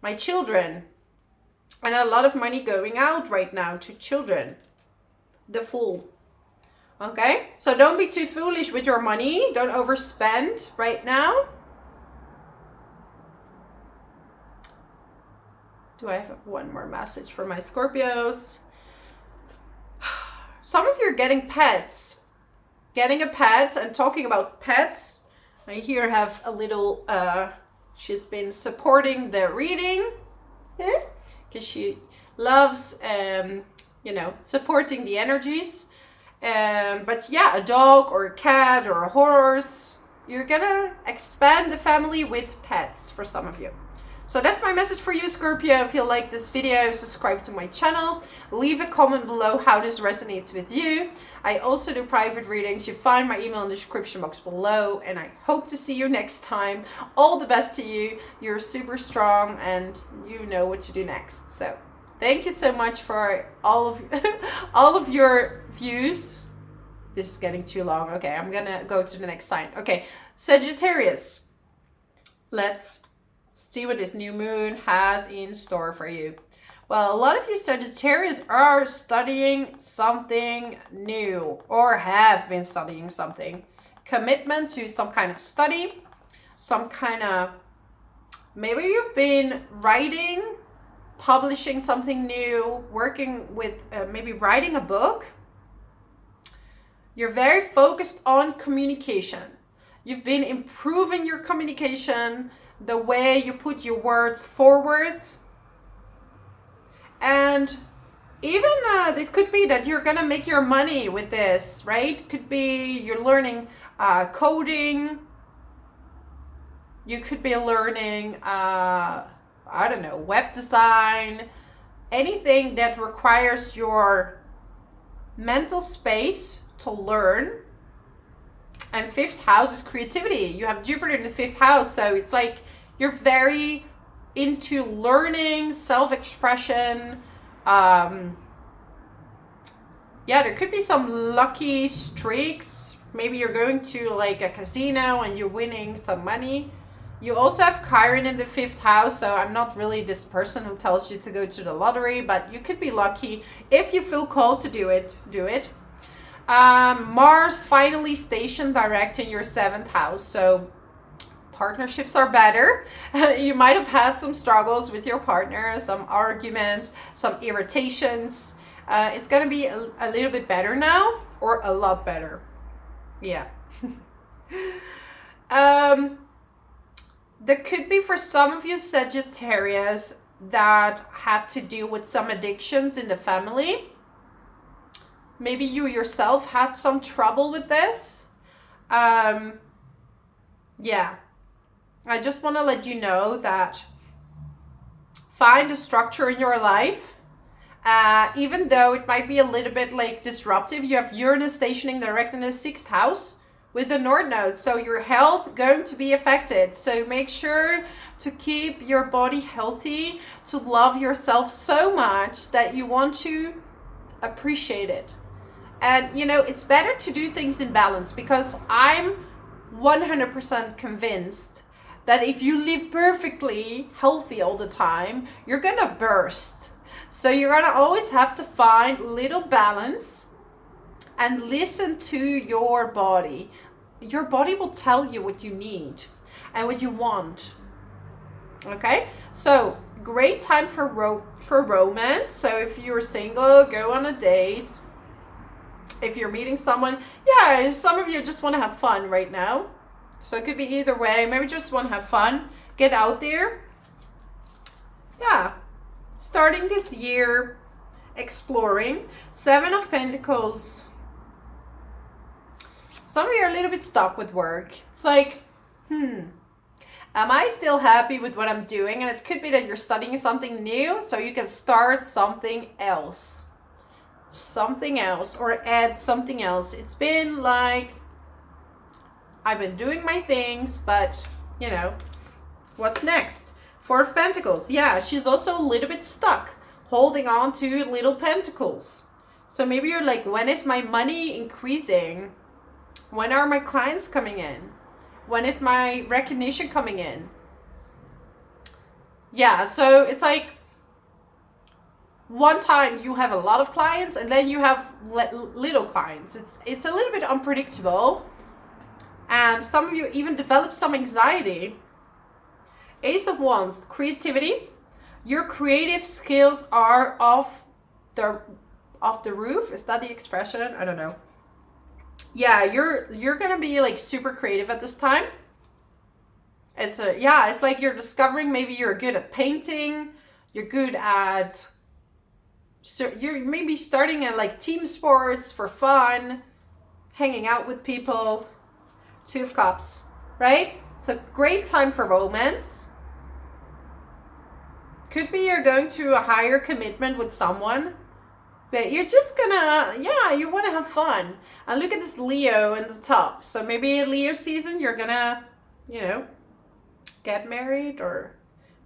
My children. And a lot of money going out right now to children. The Fool. Okay? So don't be too foolish with your money. Don't overspend right now. Do I have one more message for my Scorpios? Some of you are getting pets. Getting a pet and talking about pets. I here have a little, she's been supporting the reading. Yeah? Because she loves, supporting the energies. But yeah, a dog or a cat or a horse. You're gonna expand the family with pets for some of you. So that's my message for you, Scorpio. If you like this video, subscribe to my channel. Leave a comment below how this resonates with you. I also do private readings. You find my email in the description box below. And I hope to see you next time. All the best to you. You're super strong and you know what to do next. So thank you so much for all of your views. This is getting too long. Okay, I'm gonna go to the next sign. Okay, Sagittarius. Let's see what this new moon has in store for you. Well, a lot of you Sagittarius are studying something new or have been studying something. Commitment to some kind of study, some kind of, maybe you've been writing, publishing something new, working with maybe writing a book. You're very focused on communication. You've been improving your communication, the way you put your words forward. And even it could be that you're gonna make your money with this, right? Could be you're learning coding. You could be learning, web design. Anything that requires your mental space to learn. And 5th house is creativity. You have Jupiter in the 5th house, so it's like you're very into learning, self-expression. There could be some lucky streaks. Maybe you're going to like a casino and you're winning some money. You also have Chiron in the 5th house, so I'm not really this person who tells you to go to the lottery, but you could be lucky. If you feel called to do it, do it. Mars finally stationed direct in your 7th house, so partnerships are better. You might have had some struggles with your partner, some arguments, some irritations. It's going to be a little bit better now, or a lot better. Yeah. There could be for some of you Sagittarius that had to deal with some addictions in the family. Maybe you yourself had some trouble with this. I just want to let you know that find a structure in your life. Even though it might be a little bit like disruptive, you have Uranus stationing direct in the 6th house with the North Node. So your health going to be affected. So make sure to keep your body healthy, to love yourself so much that you want to appreciate it. And it's better to do things in balance, because I'm 100% convinced that if you live perfectly healthy all the time, you're gonna burst. So you're gonna always have to find little balance and listen to your body. Your body will tell you what you need and what you want. Okay, so great time for romance. So if you're single, go on a date. If you're meeting someone, yeah, some of you just want to have fun right now. So it could be either way. Maybe just want to have fun, get out there. Yeah, starting this year, exploring. 7 of Pentacles. Some of you are a little bit stuck with work. It's like, am I still happy with what I'm doing? And it could be that you're studying something new, so you can start something else. Or add something else. It's been like, I've been doing my things, but you know, what's next? 4 of Pentacles. Yeah, she's also a little bit stuck, holding on to little pentacles. So maybe you're like, when is my money increasing? When are my clients coming in? When is my recognition coming in? Yeah, so it's like one time you have a lot of clients and then you have little clients. It's a little bit unpredictable. And some of you even develop some anxiety. Ace of Wands, creativity. Your creative skills are off the roof. Is that the expression? I don't know. Yeah, you're gonna be like super creative at this time. It's like you're discovering, maybe you're good at painting, you're good at, so you're maybe starting at like team sports for fun, hanging out with people. 2 of Cups, right? It's a great time for romance. Could be you're going to a higher commitment with someone, but you're just gonna, you want to have fun. And look at this Leo in the top. So maybe Leo season, you're gonna, get married or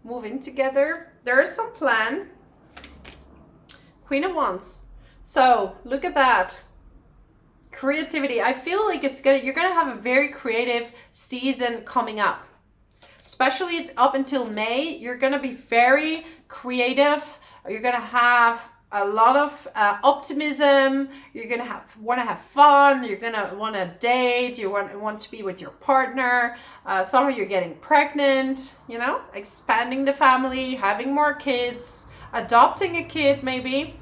move in together. There is some plan. Queen of Wands. So look at that. Creativity. I feel like you're gonna have a very creative season coming up. Especially up until May, you're gonna be very creative. You're gonna have a lot of optimism. You're gonna want to have fun. You're gonna want to date. You want to be with your partner. Some of you are getting pregnant. Expanding the family, having more kids, adopting a kid maybe.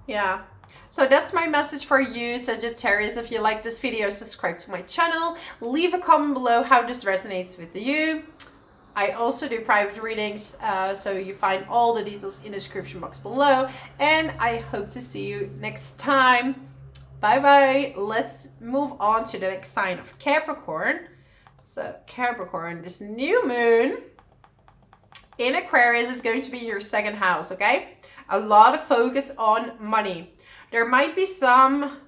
Yeah. So that's my message for you, Sagittarius. If you like this video, subscribe to my channel. Leave a comment below how this resonates with you. I also do private readings, so you find all the details in the description box below. And I hope to see you next time. Bye-bye. Let's move on to the next sign of Capricorn. So Capricorn, this new moon in Aquarius is going to be your 2nd house, okay? A lot of focus on money. There might be some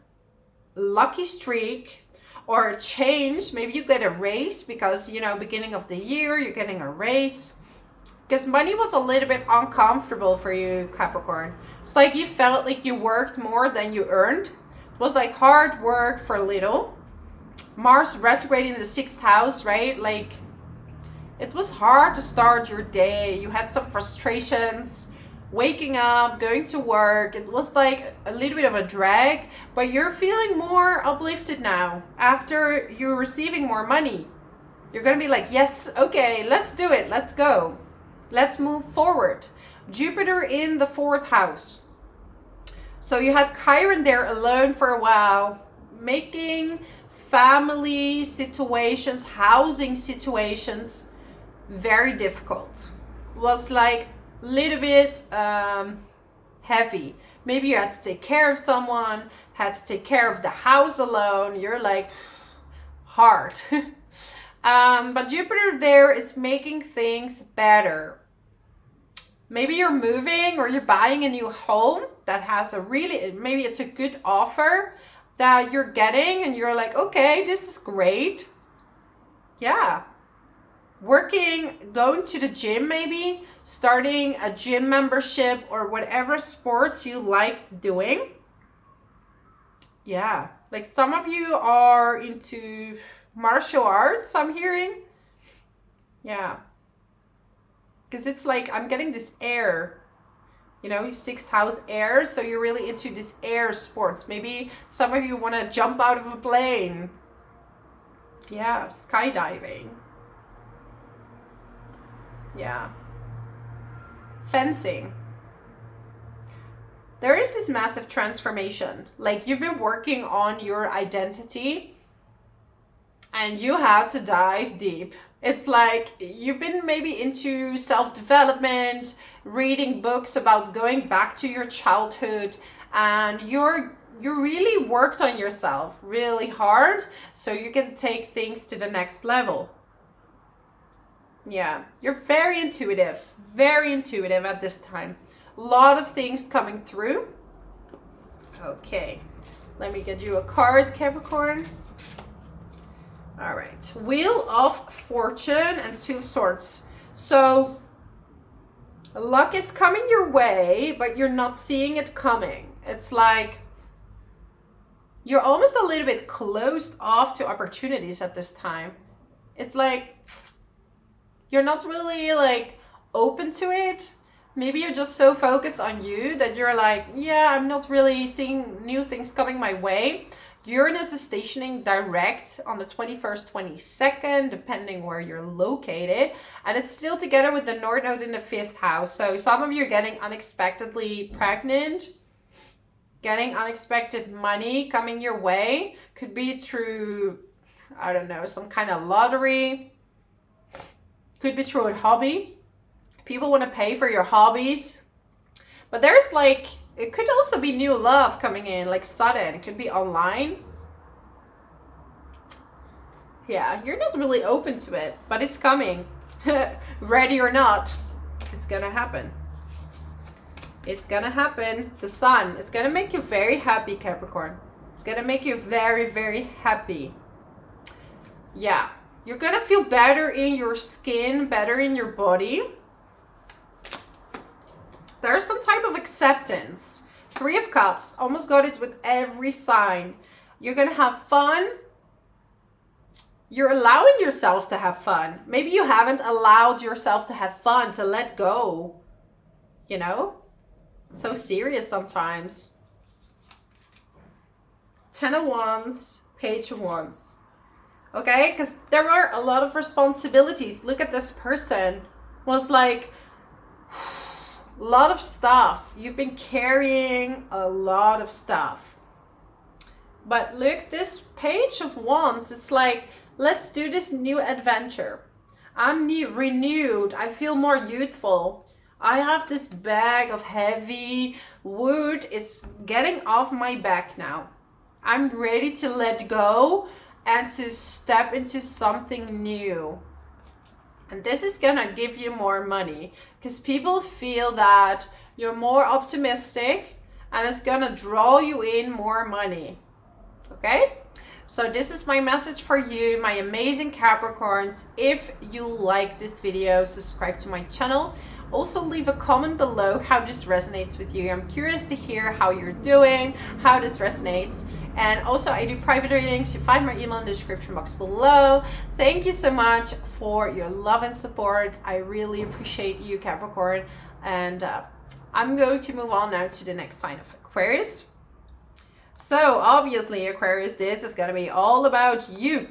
lucky streak or a change. Maybe you get a raise because, beginning of the year, you're getting a raise. Because money was a little bit uncomfortable for you, Capricorn. It's like you felt like you worked more than you earned. It was like hard work for little. Mars retrograde in the 6th house, right? Like, it was hard to start your day. You had some frustrations. Waking up, going to work, it was like a little bit of a drag, but you're feeling more uplifted now after you're receiving more money. You're gonna be like, yes, okay, let's do it, let's go, let's move forward. Jupiter in the 4th house. So you had Chiron there alone for a while, making family situations, housing situations very difficult. It was like little bit heavy. Maybe you had to take care of someone, had to take care of the house alone. You're like, hard. But Jupiter there is making things better. Maybe you're moving or you're buying a new home that has maybe it's a good offer that you're getting and you're like, okay, this is great. Yeah. Working, going to the gym maybe, starting a gym membership or whatever sports you like doing. Yeah, like some of you are into martial arts, I'm hearing. Yeah, because it's like I'm getting this air, you know, sixth house air, so you're really into this air sports. Maybe some of you want to jump out of a plane. Yeah, skydiving. Yeah, fencing. There is this massive transformation. Like you've been working on your identity and you had to dive deep. It's like you've been maybe into self-development, reading books about going back to your childhood, and you really worked on yourself really hard so you can take things to the next level. Yeah, you're very intuitive at this time. A lot of things coming through. Okay, let me get you a card, Capricorn. All right, Wheel of Fortune and Two of Swords. So luck is coming your way, but you're not seeing it coming. It's like you're almost a little bit closed off to opportunities at this time. It's like you're not really like open to it. Maybe you're just so focused on you that you're like, yeah, I'm not really seeing new things coming my way. Uranus is stationing direct on the 21st, 22nd, depending where you're located. And it's still together with the North Node in the 5th house. So some of you are getting unexpectedly pregnant, getting unexpected money coming your way. Could be through, I don't know, some kind of lottery. Could be through a hobby. People want to pay for your hobbies. But there's like, it could also be new love coming in, like sudden. It could be online. Yeah, you're not really open to it, but it's coming. Ready or not, it's gonna happen. It's gonna happen. The sun, it's gonna make you very happy, Capricorn. It's gonna make you very, very happy. Yeah, you're gonna feel better in your skin, better in your body. There's some type of acceptance. 3 of Cups, almost got it with every sign. You're gonna have fun. You're allowing yourself to have fun. Maybe you haven't allowed yourself to have fun, to let go. You know? So serious sometimes. 10 of Wands, Page of Wands. Okay? Because there are a lot of responsibilities. Look at this person. Was like, a lot of stuff. You've been carrying a lot of stuff. But look, this Page of Wands, it's like, let's do this new adventure. I'm renewed. I feel more youthful. I have this bag of heavy wood. It's getting off my back now. I'm ready to let go and to step into something new. And this is gonna give you more money because people feel that you're more optimistic and it's gonna draw you in more money. Okay? So this is my message for you, my amazing Capricorns. If you like this video, subscribe to my channel. Also leave a comment below how this resonates with you. I'm curious to hear how you're doing, how this resonates. And also I do private readings. You find my email in the description box below. Thank you so much for your love and support. I really appreciate you, Capricorn. And I'm going to move on now to the next sign of Aquarius. So obviously Aquarius, this is going to be all about you.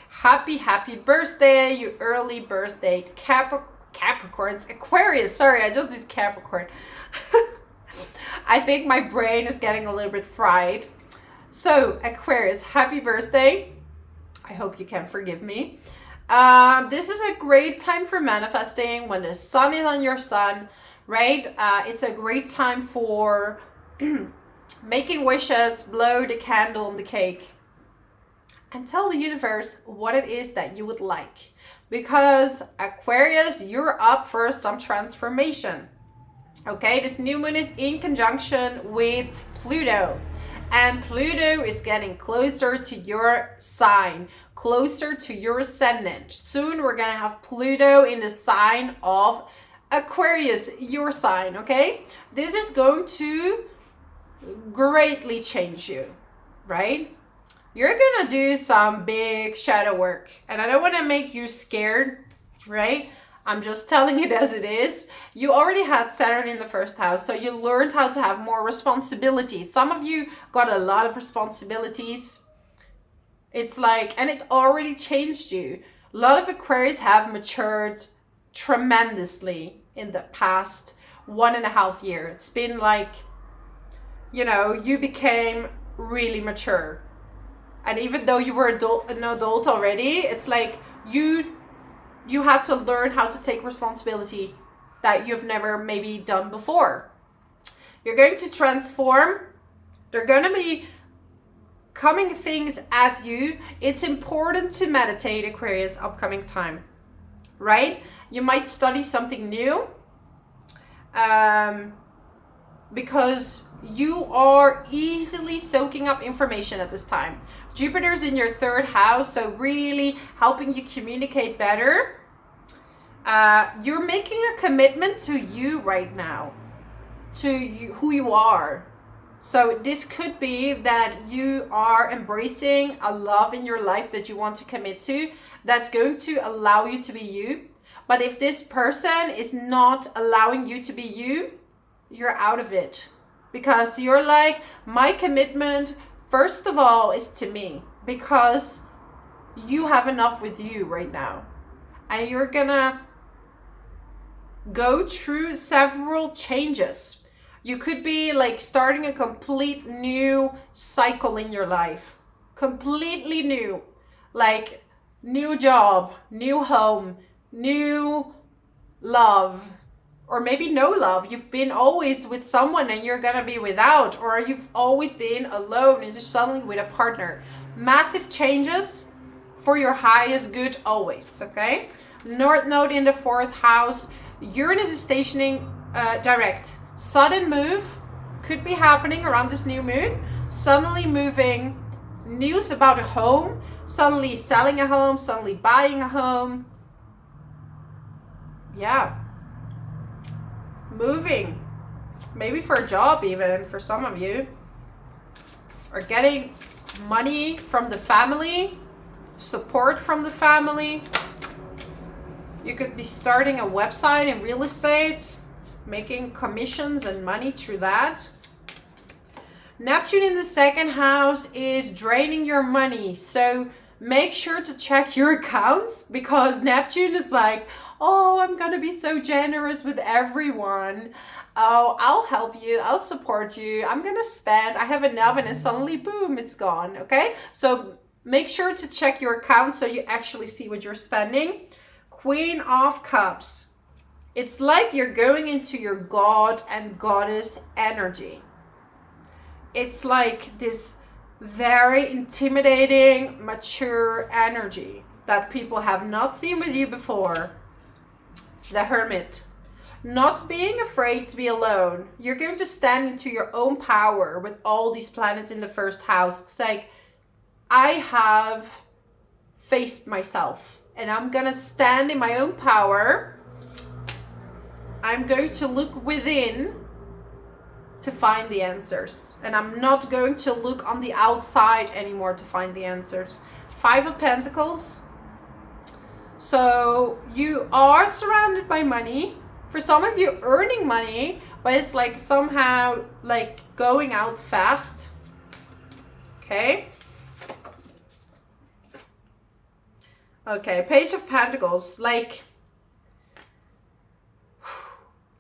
Happy birthday, you early birthday Capricorns. Aquarius, sorry, I just did Capricorn. I think my brain is getting a little bit fried. So Aquarius, happy birthday. I hope you can forgive me. This is a great time for manifesting when the sun is on your sun, right? It's a great time for making wishes, blow the candle on the cake, and tell the universe what it is that you would like. Because Aquarius, you're up for some transformation. Okay, this new moon is in conjunction with Pluto. And Pluto is getting closer to your sign, closer to your ascendant. Soon we're going to have Pluto in the sign of Aquarius, your sign, okay? This is going to greatly change you. right? You're gonna do some big shadow work. And I don't want to make you scared, right? I'm just telling it as it is. You already had Saturn in the first house, so you learned how to have more responsibilities. Some of you got a lot of responsibilities. It's like, and it already changed you. A lot of Aquarius have matured tremendously in the past 1.5 years. It's been like, you know, you became really mature. And even though you were an adult already, it's like you had to learn how to take responsibility that you've never maybe done before. You're going to transform. They're going to be coming things at you. It's important to meditate, Aquarius, upcoming time, right? You might study something new because you are easily soaking up information at this time. Jupiter's in your 3rd house, so really helping you communicate better. You're making a commitment to you right now, to you, who you are. So this could be that you are embracing a love in your life that you want to commit to, that's going to allow you to be you. But if this person is not allowing you to be you, you're out of it. Because you're like, my commitment, first of all, is to me. Because you have enough with you right now. And you're gonna go through several changes. You could be like starting a complete new cycle in your life. Completely new. Like new job, new home, new love. Or maybe no love. You've been always with someone and you're gonna be without. Or you've always been alone and just suddenly with a partner. Massive changes for your highest good always, okay? North Node in the 4th house. Uranus is stationing direct. Sudden move could be happening around this new moon. Suddenly moving, news about a home. Suddenly selling a home, suddenly buying a home. Yeah. Moving, maybe for a job even, for some of you. Or getting money from the family, support from the family. You could be starting a website in real estate, making commissions and money through that. Neptune in the 2nd house is draining your money. So make sure to check your accounts, because Neptune is like, oh, I'm gonna be so generous with everyone. Oh, I'll help you. I'll support you. I'm gonna spend. I have enough, and then suddenly, boom, it's gone. Okay? So make sure to check your accounts so you actually see what you're spending. Queen of Cups. It's like you're going into your God and Goddess energy. It's like this very intimidating, mature energy that people have not seen with you before. The Hermit. Not being afraid to be alone. You're going to stand into your own power with all these planets in the 1st house. It's like, I have faced myself and I'm going to stand in my own power. I'm going to look within to find the answers. And I'm not going to look on the outside anymore to find the answers. 5 of Pentacles. So you are surrounded by money. For some of you, earning money, but it's like somehow like going out fast. Okay. Okay, Page of Pentacles. Like,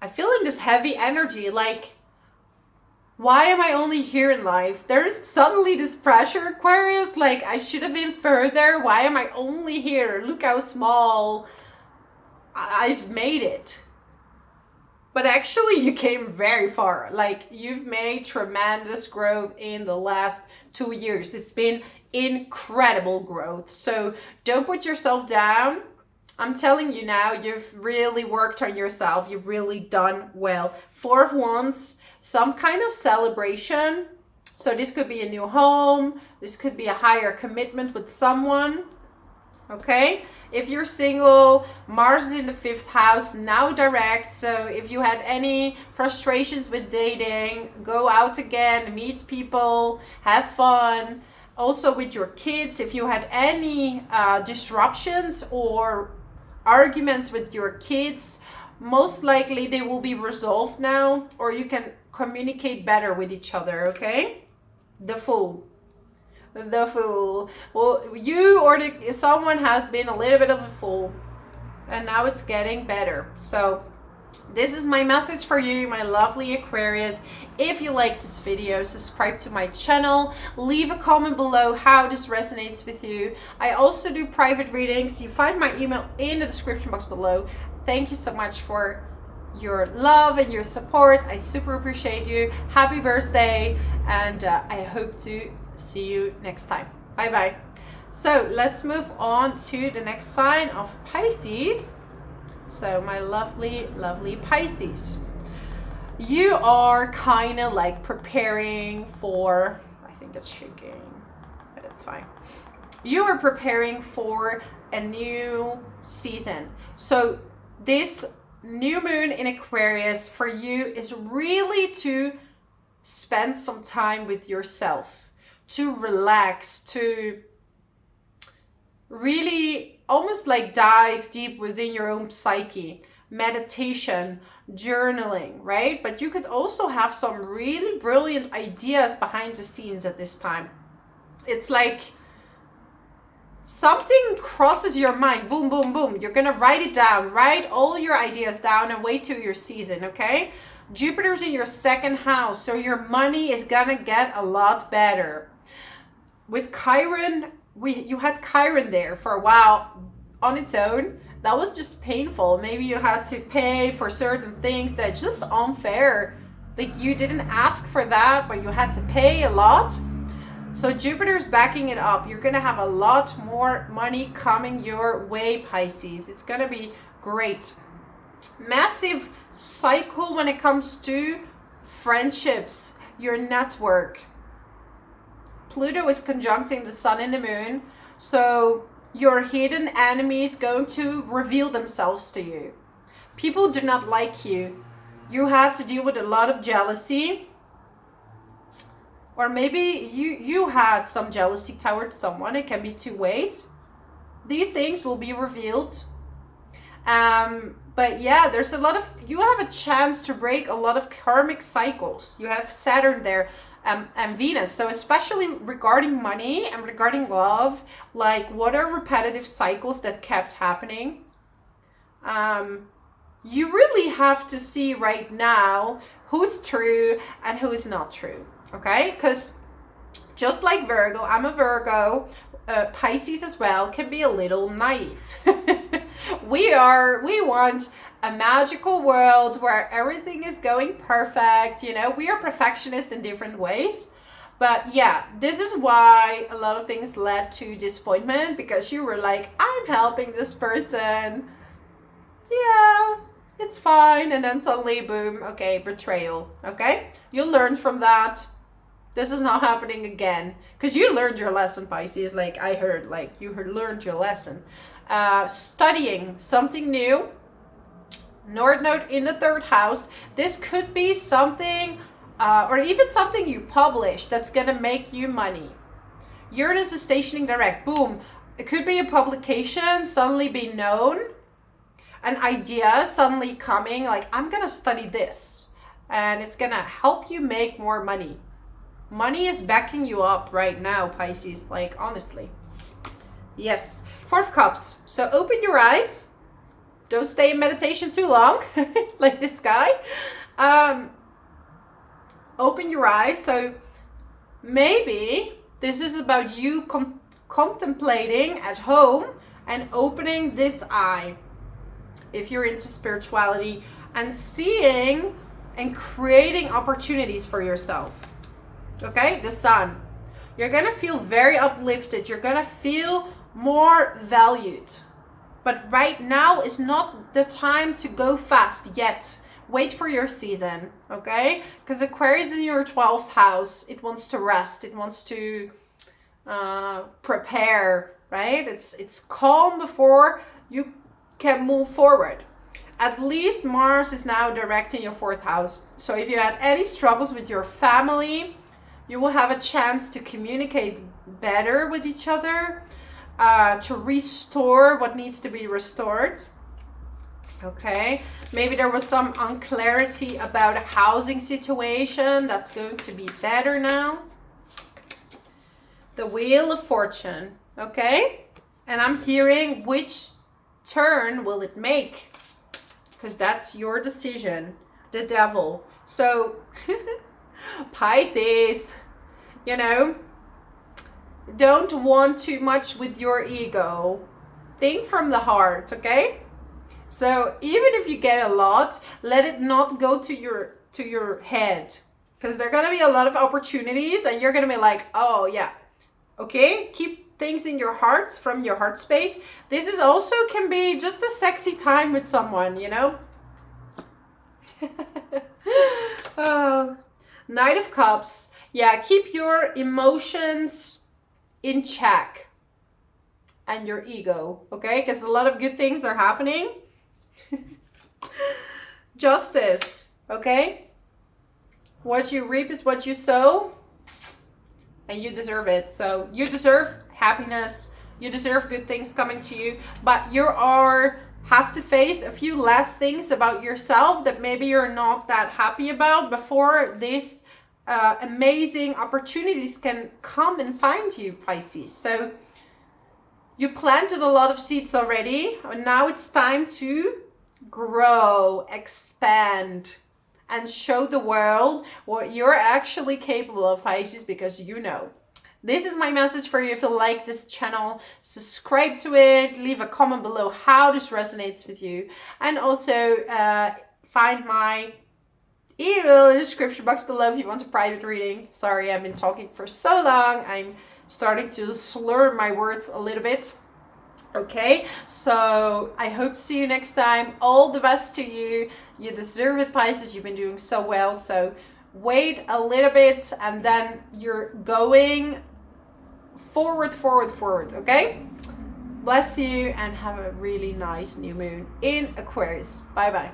I'm feeling this heavy energy. Like, why am I only here in life? There's suddenly this pressure, Aquarius. Like, I should have been further. Why am I only here? Look how small I've made it. But actually, you came very far. Like, you've made tremendous growth in the last 2 years. It's been incredible growth. So don't put yourself down. I'm telling you now, you've really worked on yourself. You've really done well. 4 of Wands, some kind of celebration. So this could be a new home. This could be a higher commitment with someone. Okay, if you're single, Mars is in the 5th house, now direct. So if you had any frustrations with dating, go out again, meet people, have fun. Also with your kids, if you had any disruptions or arguments with your kids, most likely they will be resolved now, or you can communicate better with each other. Okay, the Fool. The Fool. Well, you or someone has been a little bit of a fool, and now it's getting better. So this is my message for you, my lovely Aquarius. If you like this video, subscribe to my channel, leave a comment below how this resonates with you. I also do private readings. You find my email in the description box below. Thank you so much for your love and your support. I super appreciate you. Happy birthday, and I hope to see you next time. Bye bye. So let's move on to the next sign of Pisces. So my lovely Pisces, you are kind of like preparing for, I think it's shaking, but it's fine. You are preparing for a new season. So this new moon in Aquarius for you is really to spend some time with yourself, to relax, to really almost like dive deep within your own psyche. Meditation, journaling, right? But you could also have some really brilliant ideas behind the scenes at this time. It's like something crosses your mind, boom, boom, boom. You're gonna write it down, write all your ideas down and wait till your season, okay? Jupiter's in your 2nd house, so your money is gonna get a lot better. With Chiron, you had Chiron there for a while on its own. That was just painful. Maybe you had to pay for certain things that's just unfair. Like you didn't ask for that, but you had to pay a lot. So Jupiter's backing it up. You're gonna have a lot more money coming your way, Pisces. It's gonna be great. Massive cycle when it comes to friendships, your network. Pluto is conjuncting the sun and the moon, so your hidden enemies going to reveal themselves to you. People do not like you. You had to deal with a lot of jealousy, or maybe you had some jealousy towards someone. It can be two ways. These things will be revealed. But yeah, there's a lot of, you have a chance to break a lot of karmic cycles. You have Saturn there. And Venus. So especially regarding money and regarding love, like what are repetitive cycles that kept happening? You really have to see right now who's true and who's not true, okay? Because just like Virgo, I'm a Virgo, Pisces as well can be a little naive. We want a magical world where everything is going perfect. You know, we are perfectionists in different ways. But yeah, this is why a lot of things led to disappointment, because you were like, I'm helping this person. Yeah, it's fine. And then suddenly, boom, okay, betrayal. Okay, you learned from that. This is not happening again. Because you learned your lesson, Pisces. Like I heard, like you learned your lesson. Studying something new. North Node in the 3rd house. This could be something, or even something you publish that's gonna make you money. Uranus is stationing direct. Boom. It could be a publication suddenly be known. An idea suddenly coming, like I'm gonna study this. And it's gonna help you make more money. Money is backing you up right now, Pisces. Like honestly. Yes. 4 of Cups. So open your eyes. Don't stay in meditation too long, like this guy. Open your eyes. So maybe this is about you contemplating at home and opening this eye, if you're into spirituality, and seeing and creating opportunities for yourself. Okay, the Sun. You're gonna feel very uplifted. You're gonna feel more valued. But right now is not the time to go fast yet. Wait for your season, okay? Because Aquarius is in your 12th house. It wants to rest. It wants to prepare right? It's calm before you can move forward. At least Mars is now direct in your 4th house. So if you had any struggles with your family, you will have a chance to communicate better with each other, to restore what needs to be restored. Okay, maybe there was some unclarity about a housing situation. That's going to be better now. The Wheel of Fortune, okay? And I'm hearing, which turn will it make? Because that's your decision. The Devil. So, Pisces, you know, don't want too much with your ego. Think from the heart, okay? So even if you get a lot, let it not go to your head. Because there are going to be a lot of opportunities and you're going to be like, oh yeah, okay? Keep things in your heart, from your heart space. This is also can be just a sexy time with someone, you know? Knight of Cups. Yeah, keep your emotions in check and your ego, okay? Because a lot of good things are happening. Justice, okay? What you reap is what you sow, and you deserve it. So you deserve happiness, you deserve good things coming to you, but you have to face a few less things about yourself that maybe you're not that happy about before these amazing opportunities can come and find you, Pisces. So you planted a lot of seeds already, and now it's time to grow, expand, and show the world what you're actually capable of, Pisces, because you know. This is my message for you. If you like this channel, subscribe to it, leave a comment below how this resonates with you, and also find my email in the description box below if you want a private reading. Sorry, I've been talking for so long. I'm starting to slur my words a little bit. Okay, so I hope to see you next time. All the best to you. You deserve it, Pisces. You've been doing so well. So wait a little bit and then you're going forward, okay? Bless you and have a really nice new moon in Aquarius. Bye-bye.